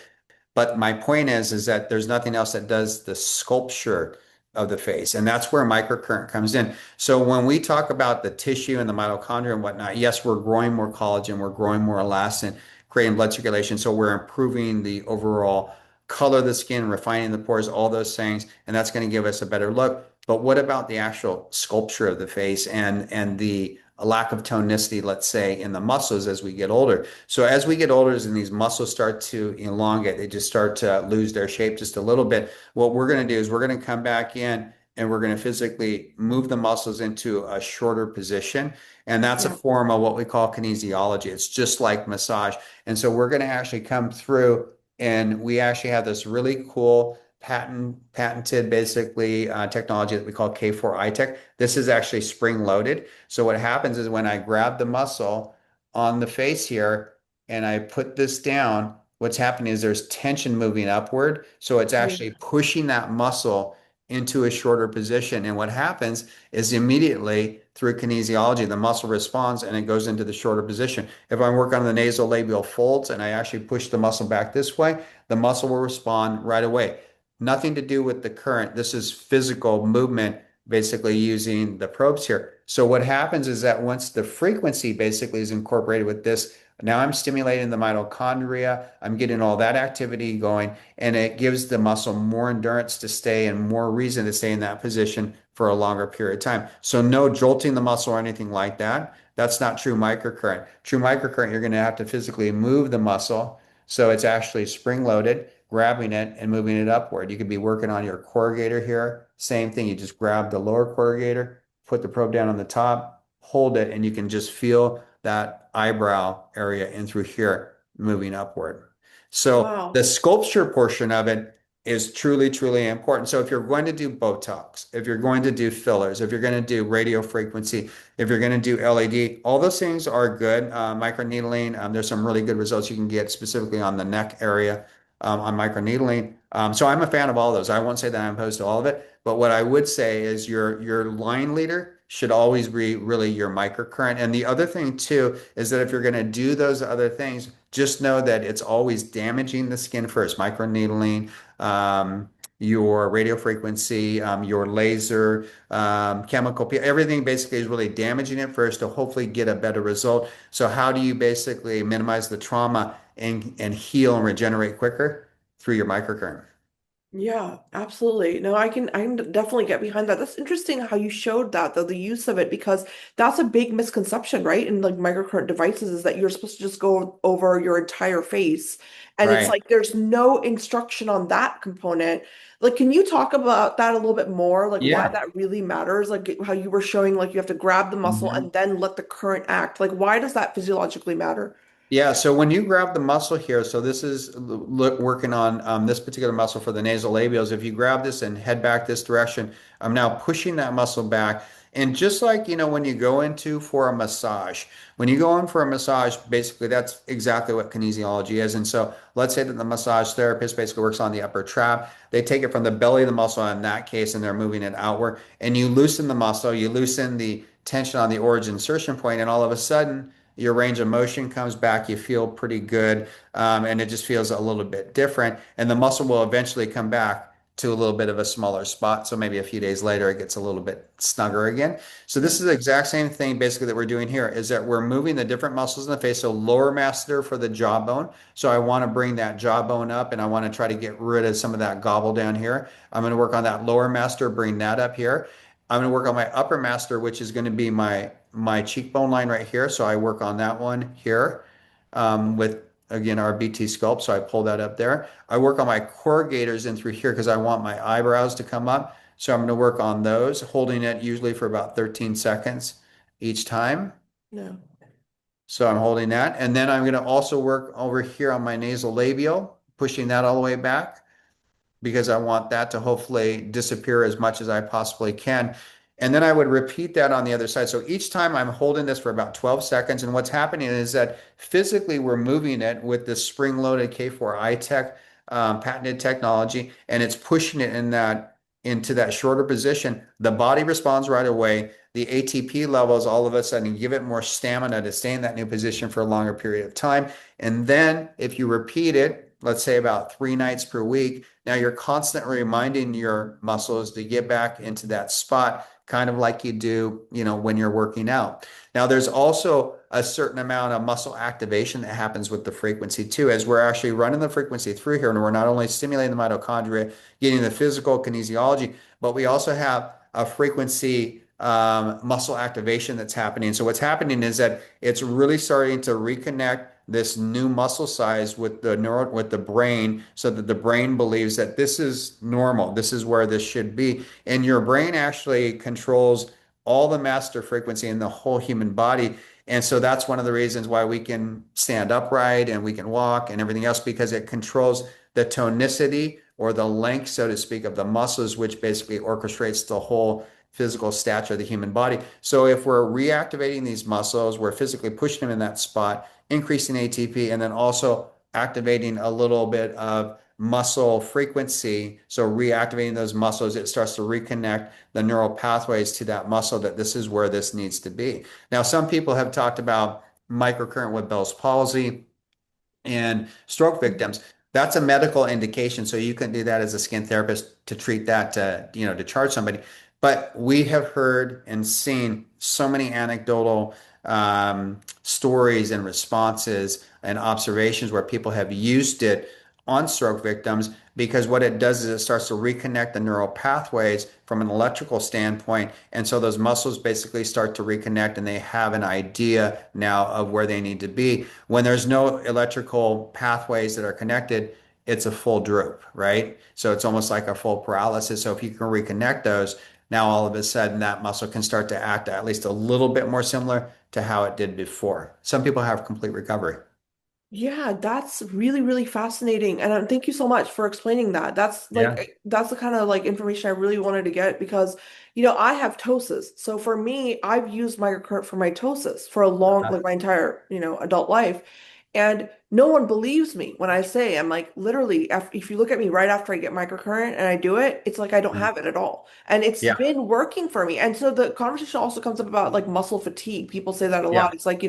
But my point is that there's nothing else that does the sculpture of the face. And that's where microcurrent comes in. So when we talk about the tissue and the mitochondria and whatnot, yes, we're growing more collagen, we're growing more elastin, creating blood circulation. So we're improving the overall color of the skin, refining the pores, all those things. And that's going to give us a better look. But what about the actual sculpture of the face and the lack of tonicity, let's say, in the muscles as we get older? So as we get older and these muscles start to elongate, they just start to lose their shape just a little bit. What we're going to do is we're going to come back in and we're going to physically move the muscles into a shorter position. And that's a Yeah. form of what we call kinesiology. It's just like massage. And so we're going to actually come through and we actually have this really cool patented basically technology that we call K4 iTech. This is actually spring loaded. So what happens is when I grab the muscle on the face here, and I put this down, what's happening is there's tension moving upward. So it's actually pushing that muscle into a shorter position. And what happens is immediately through kinesiology, the muscle responds and it goes into the shorter position. If I work on the nasolabial folds and I actually push the muscle back this way, the muscle will respond right away. Nothing to do with the current. This is physical movement, basically using the probes here. So what happens is that once the frequency basically is incorporated with this, now I'm stimulating the mitochondria. I'm getting all that activity going, and it gives the muscle more endurance to stay and more reason to stay in that position for a longer period of time. So no jolting the muscle or anything like that. That's not true microcurrent. True microcurrent, you're going to have to physically move the muscle. So it's actually spring loaded, grabbing it and moving it upward. You could be working on your corrugator here. Same thing. You just grab the lower corrugator, put the probe down on the top, hold it, and you can just feel that eyebrow area in through here moving upward. So the Wow. sculpture portion of it is truly, truly important. So if you're going to do Botox, if you're going to do fillers, if you're going to do radio frequency, if you're going to do LED, all those things are good. Microneedling, there's some really good results you can get specifically on the neck area on microneedling. So I'm a fan of all those. I won't say that I'm opposed to all of it, but what I would say is your line leader should always be really your microcurrent. And the other thing too is that if you're going to do those other things, just know that it's always damaging the skin first. Microneedling, your radio frequency, your laser, chemical, everything basically is really damaging it first to hopefully get a better result. So how do you basically minimize the trauma and heal and regenerate quicker? Through your microcurrent. Yeah, absolutely. No, I can definitely get behind that. That's interesting how you showed that, though, the use of it, because that's a big misconception, right? In like microcurrent devices is that you're supposed to just go over your entire face. And it's Right. like there's no instruction on that component. Like, can you talk about that a little bit more? Like why Yeah. that really matters? Like how you were showing like you have to grab the muscle Mhm. and then let the current act. Like why does that physiologically matter? Yeah, so when you grab the muscle here, so this is working on this particular muscle for the nasal labials. If you grab this and head back this direction, I'm now pushing that muscle back. And just like, when you go into for a massage, when you go in for a massage, basically that's exactly what kinesiology is. And so let's say that the massage therapist basically works on the upper trap. They take it from the belly of the muscle in that case, and they're moving it outward. And you loosen the muscle, you loosen the tension on the origin insertion point, and all of a sudden, your range of motion comes back, you feel pretty good, and it just feels a little bit different. And the muscle will eventually come back to a little bit of a smaller spot. So maybe a few days later, it gets a little bit snugger again. So this Right. is the exact same thing basically that we're doing here is that we're moving the different muscles in the face. So lower masseter for the jawbone. So I want to bring that jawbone up and I want to try to get rid of some of that gobble down here. I'm going to work on that lower masseter, bring that up here. I'm going to work on my upper masseter, which is going to be my cheekbone line right here. So I work on that one here with again our BT sculpt. So I pull that up there. I work on my corrugators in through here because I want my eyebrows to come up. So I'm going to work on those, holding it usually for about 13 seconds each time. No. So I'm holding that. And then I'm going to also work over here on my nasal labial, pushing that all the way back because I want that to hopefully disappear as much as I possibly can. And then I would repeat that on the other side. So each time I'm holding this for about 12 seconds. And what's happening is that physically we're moving it with this spring-loaded K4 iTech patented technology, and it's pushing it into that shorter position. The body responds right away. The ATP levels all of a sudden give it more stamina to stay in that new position for a longer period of time. And then if you repeat it, let's say about 3 nights per week, now you're constantly reminding your muscles to get back into that spot, kind of like you do, when you're working out. Now, there's also a certain amount of muscle activation that happens with the frequency too, as we're actually running the frequency through here, and we're not only stimulating the mitochondria, getting the physical kinesiology, but we also have a frequency muscle activation that's happening. So what's happening is that it's really starting to reconnect this new muscle size with the brain so that the brain believes that this is normal. This is where this should be. And your brain actually controls all the master frequency in the whole human body. And so that's one of the reasons why we can stand upright and we can walk and everything else because it controls the tonicity or the length, so to speak, of the muscles, which basically orchestrates the whole physical stature of the human body. So if we're reactivating these muscles, we're physically pushing them in that spot, increasing ATP, and then also activating a little bit of muscle frequency. So reactivating those muscles, it starts to reconnect the neural pathways to that muscle that this is where this needs to be. Now, some people have talked about microcurrent with Bell's palsy and stroke victims. That's a medical indication, so you can do that as a skin therapist to treat that to charge somebody. But we have heard and seen so many anecdotal stories and responses and observations where people have used it on stroke victims because what it does is it starts to reconnect the neural pathways from an electrical standpoint. And so those muscles basically start to reconnect and they have an idea now of where they need to be. When there's no electrical pathways that are connected, it's a full droop, right? So it's almost like a full paralysis. So if you can reconnect those, now all of a sudden that muscle can start to act at least a little bit more similar to how it did before. Some people have complete recovery. Yeah, that's really, really fascinating. And thank you so much for explaining that. Yeah. That's the kind of like information I really wanted to get because, I have ptosis. So for me, I've used microcurrent for mitosis for a long, like my entire, adult life. And no one believes me when I say I'm like literally if you look at me right after I get microcurrent and I do it, it's like I don't Mhm. have it at all. And it's Yeah. been working for me. And so the conversation also comes up about like muscle fatigue. People say that a Yeah. lot. It's like,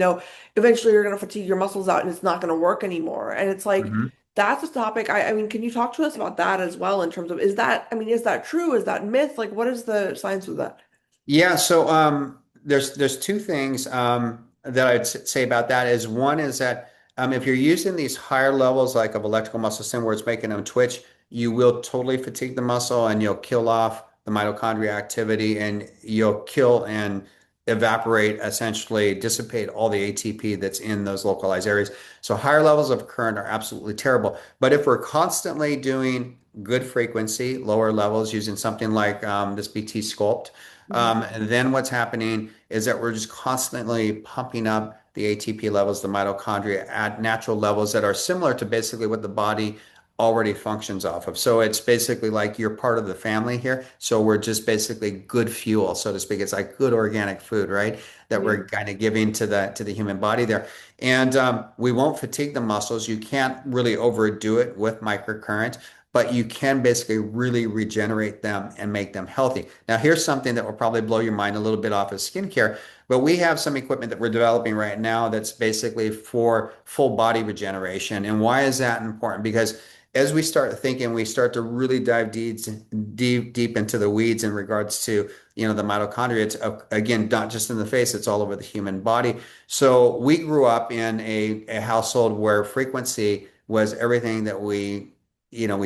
eventually you're going to fatigue your muscles out and it's not going to work anymore. And it's like, Mhm. that's a topic. I mean, can you talk to us about that as well in terms of, is that true? Is that myth? Like, what is the science with that? Yeah, so there's two things that say about that is one is that if you're using these higher levels like of electrical muscle stim where it's making them twitch, you will totally fatigue the muscle and you'll kill off the mitochondria activity and you'll kill and evaporate, essentially dissipate all the ATP that's in those localized areas. So higher levels of current are absolutely terrible. But if we're constantly doing good frequency, lower levels using something like this BT sculpt, Mhm. and then what's happening is that we're just constantly pumping up the ATP levels, the mitochondria at natural levels that are similar to basically what the body already functions off of. So it's basically like you're part of the family here. So we're just basically good fuel, so to speak. It's like good organic food, right? That Yeah. we're kind of giving to the human body there. And we won't fatigue the muscles. You can't really overdo it with microcurrent, but you can basically really regenerate them and make them healthy. Now, here's something that will probably blow your mind a little bit off of skincare, but we have some equipment that we're developing right now that's basically for full body regeneration. And why is that important? Because as we start thinking, we start to really dive deep into the weeds in regards to, the mitochondria. It's again, not just in the face, it's all over the human body. So we grew up in a household where frequency was everything that we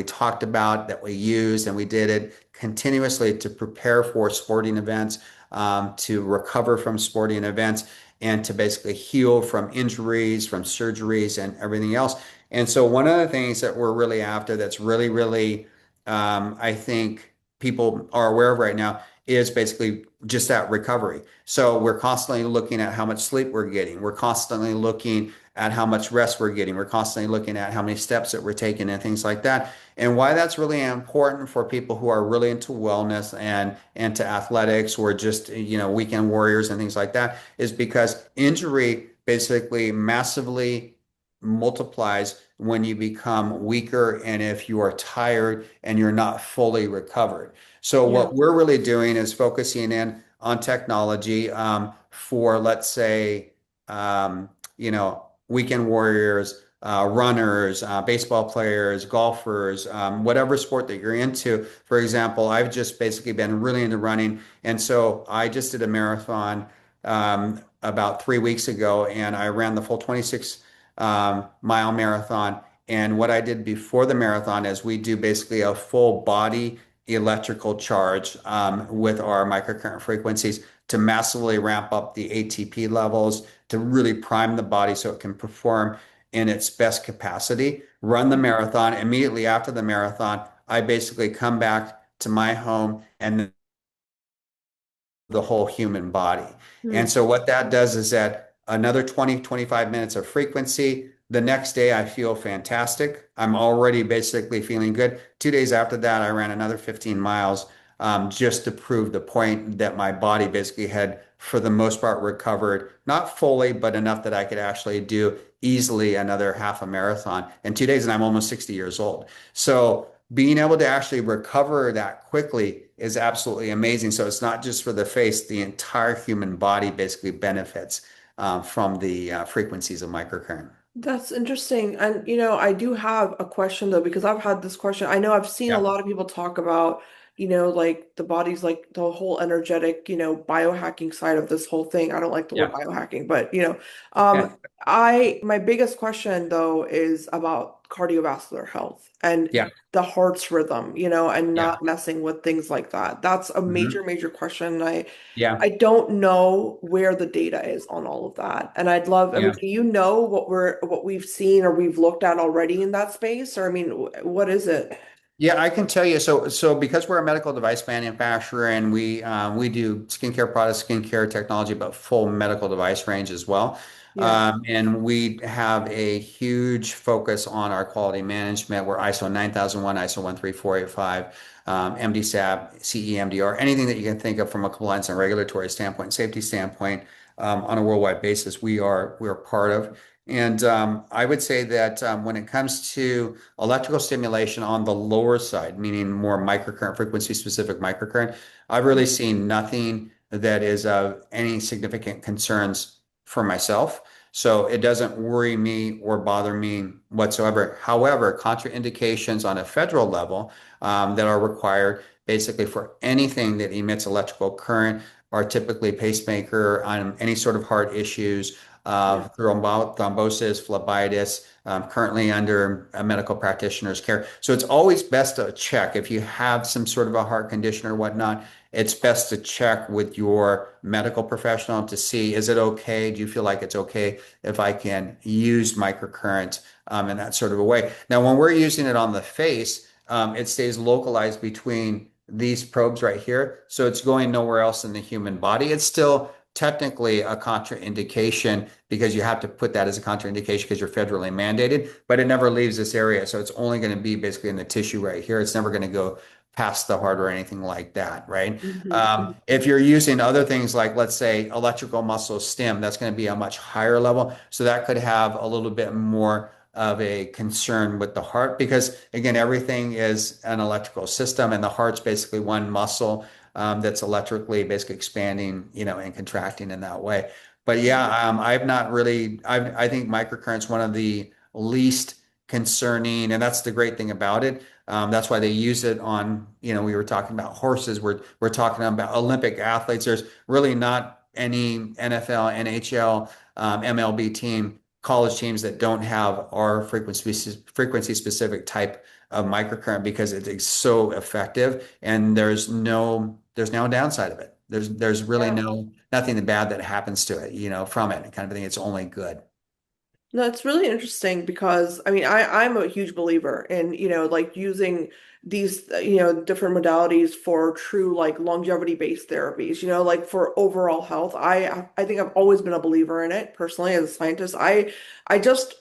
talked about, that we used, and we did it continuously to prepare for sporting events, to recover from sporting events, and to basically heal from injuries, from surgeries, and everything else. And so one of the things that we're really after that's really, really, I think people are aware of right now is basically just that recovery. So we're constantly looking at how much sleep we're getting. We're constantly looking at how much rest we're getting. We're constantly looking at how many steps that we're taking and things like that. And why that's really important for people who are really into wellness and into athletics, or just, weekend warriors and things like that, is because injury basically massively multiplies when you become weaker and if you are tired and you're not fully recovered. So Yeah. what we're really doing is focusing in on technology, for, let's say, weekend warriors, runners, baseball players, golfers, whatever sport that you're into. For example, I've just basically been really into running. And so I just did a marathon about 3 weeks ago, and I ran the full 26 mile marathon. And what I did before the marathon is we do basically a full body electrical charge, with our microcurrent frequencies to massively ramp up the ATP levels, to really prime the body so it can perform in its best capacity. Run the marathon. Immediately after the marathon, I basically come back to my home and the whole human body. And Mm. so what that does is that another 20, 25 minutes of frequency. The next day I feel fantastic. I'm already basically feeling good. 2 days after that, I ran another 15 miles, just to prove the point that my body basically had, for the most part, recovered, not fully, but enough that I could actually do easily another half a marathon in 2 days. And I'm almost 60 years old. So being able to actually recover that quickly is absolutely amazing. So it's not just for the face, the entire human body basically benefits, from the frequencies of microcurrent. That's interesting. And I do have a question though, because I've had this question. I know I've seen a Yeah, lot of people talk about, like the body's like the whole energetic, biohacking side of this whole thing. I don't like the word yeah, biohacking, but my biggest question though is about cardiovascular health and yeah, the heart's rhythm, and yeah, not messing with things like that. That's a major, mhm, major question. yeah, I don't know where the data is on all of that. And I'd love, I mean, yeah. do you know what we've seen or we've looked at already in that space? Or I mean, what is it? Yeah, I can tell you. So because we're a medical device manufacturer, and we do skincare products, skincare technology, but full medical device range as well. Yeah. And we have a huge focus on our quality management. We're ISO 9001, ISO 13485, MDSAP, CE, anything that you can think of from a compliance and regulatory standpoint, safety standpoint, on a worldwide basis, we're part of. And I would say that, when it comes to electrical stimulation on the lower side, meaning more microcurrent, frequency specific microcurrent, I've really seen nothing that is of any significant concerns for myself. So it doesn't worry me or bother me whatsoever. However, contraindications on a federal level, that are required basically for anything that emits electrical current are typically pacemaker, on any sort of heart issues, Yeah. thrombosis, phlebitis, currently under a medical practitioner's care. So it's always best to check if you have some sort of a heart condition or whatnot. It's best to check with your medical professional to see, is it okay? Do you feel like it's okay if I can use microcurrent, in that sort of a way? Now, when we're using it on the face, it stays localized between these probes right here. So it's going nowhere else in the human body. It's still technically a contraindication because you have to put that as a contraindication because you're federally mandated, but it never leaves this area. So it's only going to be basically in the tissue right here. It's never going to go past the heart or anything like that, right? Hmm. If you're using other things like, let's say, electrical muscle stim, that's going to be a much higher level. So that could have a little bit more of a concern with the heart because, again, everything is an electrical system, and the heart's basically one muscle, that's electrically basically expanding, and contracting in that way. But yeah, I've not really, I think microcurrent's one of the least concerning. And that's the great thing about it. That's why they use it on, we were talking about horses. We're talking about Olympic athletes. There's really not any NFL, NHL, MLB team, college teams that don't have our frequency specific type of microcurrent because it is so effective and there's no downside of it. There's really Yeah. nothing bad that happens to it, from it kind of thing. It's only good. No, it's really interesting because I mean I'm a huge believer in, like using these, different modalities for true like longevity based therapies, like for overall health. I think I've always been a believer in it personally as a scientist. I just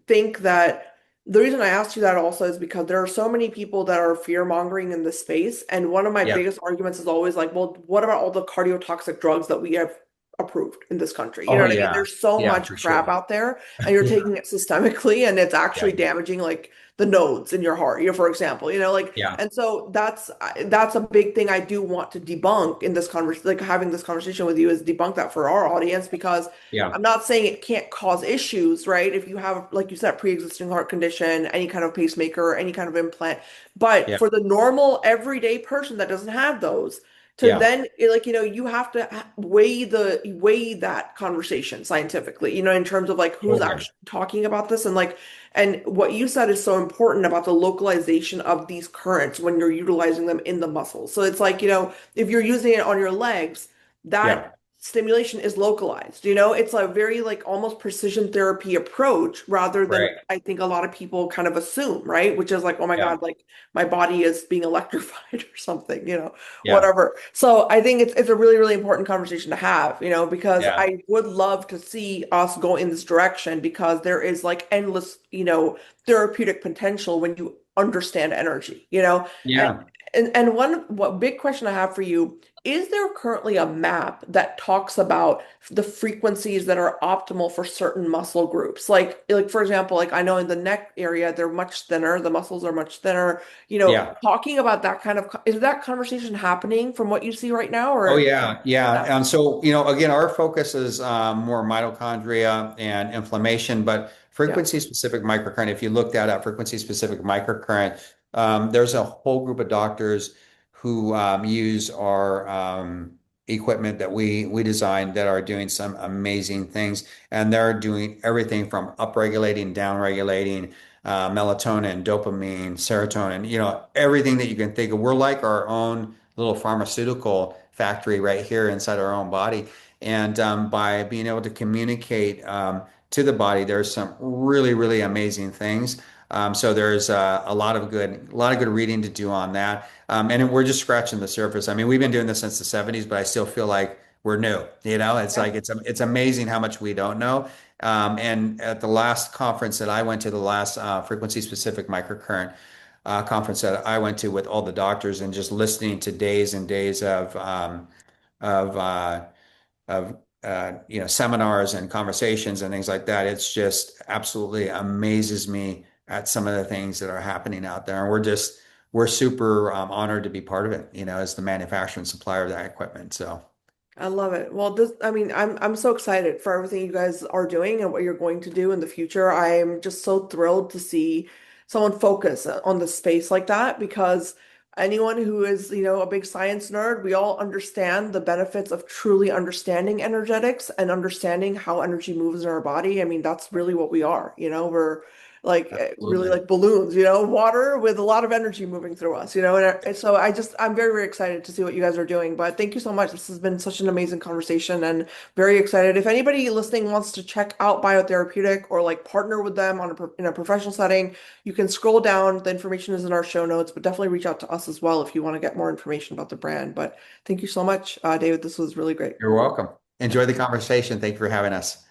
think that the reason I asked you that also is because there are so many people that are fear mongering in this space. And one of my Yeah. biggest arguments is always like, well, what about all the cardiotoxic drugs that we have approved in this country? You know Oh what I mean? yeah. There's so Yeah, much for crap sure. out there and you're Yeah. taking it systemically and it's Yeah. actually damaging like the nodes in your heart, for example, like, Yeah. and so that's a big thing I do want to debunk in this conversation, like having this conversation with you is debunk that for our audience because Yeah. I'm not saying it can't cause issues, right? If you have, like you said, pre-existing heart condition, any kind of pacemaker, any kind of implant, but Yeah. for the normal everyday person that doesn't have those, to Yeah. then you have to weigh that conversation scientifically, in terms of like who's Totally. actually talking about this and like and what you said is so important about the localization of these currents when you're utilizing them in the muscles. So it's like, if you're using it on your legs, that Yeah. stimulation is localized. It's a very like almost precision therapy approach rather than Right. I think a lot of people kind of assume, right? Which is like, oh my Yeah. God, like my body is being electrified or something, Yeah. whatever. So I think it's a really, really important conversation to have, because Yeah. I would love to see us go in this direction because there is like endless, therapeutic potential when you understand energy, And Yeah. one what big question I have for you, is there currently a map that talks about the frequencies that are optimal for certain muscle groups? Like for example, like I know in the neck area, they're much thinner, the muscles are much thinner, Yeah. talking about that kind of, is that conversation happening from what you see right now Oh or yeah, yeah. yeah, And so, again, our focus is more mitochondria and inflammation, but yeah. frequency specific microcurrent, if you look that up, frequency specific microcurrent, there's a whole group of doctors who use our equipment that we designed that are doing some amazing things. And they're doing everything from upregulating, downregulating, melatonin, dopamine, serotonin, everything that you can think of. We're like our own little pharmaceutical factory right here inside our own body. And by being able to communicate to the body, there's some really, really amazing things. So there's a lot of good reading to do on that. And we're just scratching the surface. I mean, we've been doing this since the 70s, but I still feel like we're new. It's Yeah. like it's amazing how much we don't know. And at the last conference that I went to, the last frequency specific microcurrent conference that I went to with all the doctors and just listening to days and days of seminars and conversations and things like that. It's just absolutely amazes me at some of the things that are happening out there, and we're super honored to be part of it. As the manufacturer and supplier of that equipment. So I love it. Well, I mean, I'm so excited for everything you guys are doing and what you're going to do in the future. I'm just so thrilled to see someone focus on the space like that because anyone who is, a big science nerd, we all understand the benefits of truly understanding energetics and understanding how energy moves in our body. I mean, that's really what we are, we're like really absolutely. like balloons, water with a lot of energy moving through us, and so I'm very, very excited to see what you guys are doing. But thank you so much. This has been such an amazing conversation and very excited. If anybody listening wants to check out Biotherapeutic or like partner with them in a professional setting, you can scroll down. The information is in our show notes, but definitely reach out to us as well if you want to get more information about the brand. But thank you so much, David. This was really great. You're welcome. Enjoy the conversation. Thank you for having us.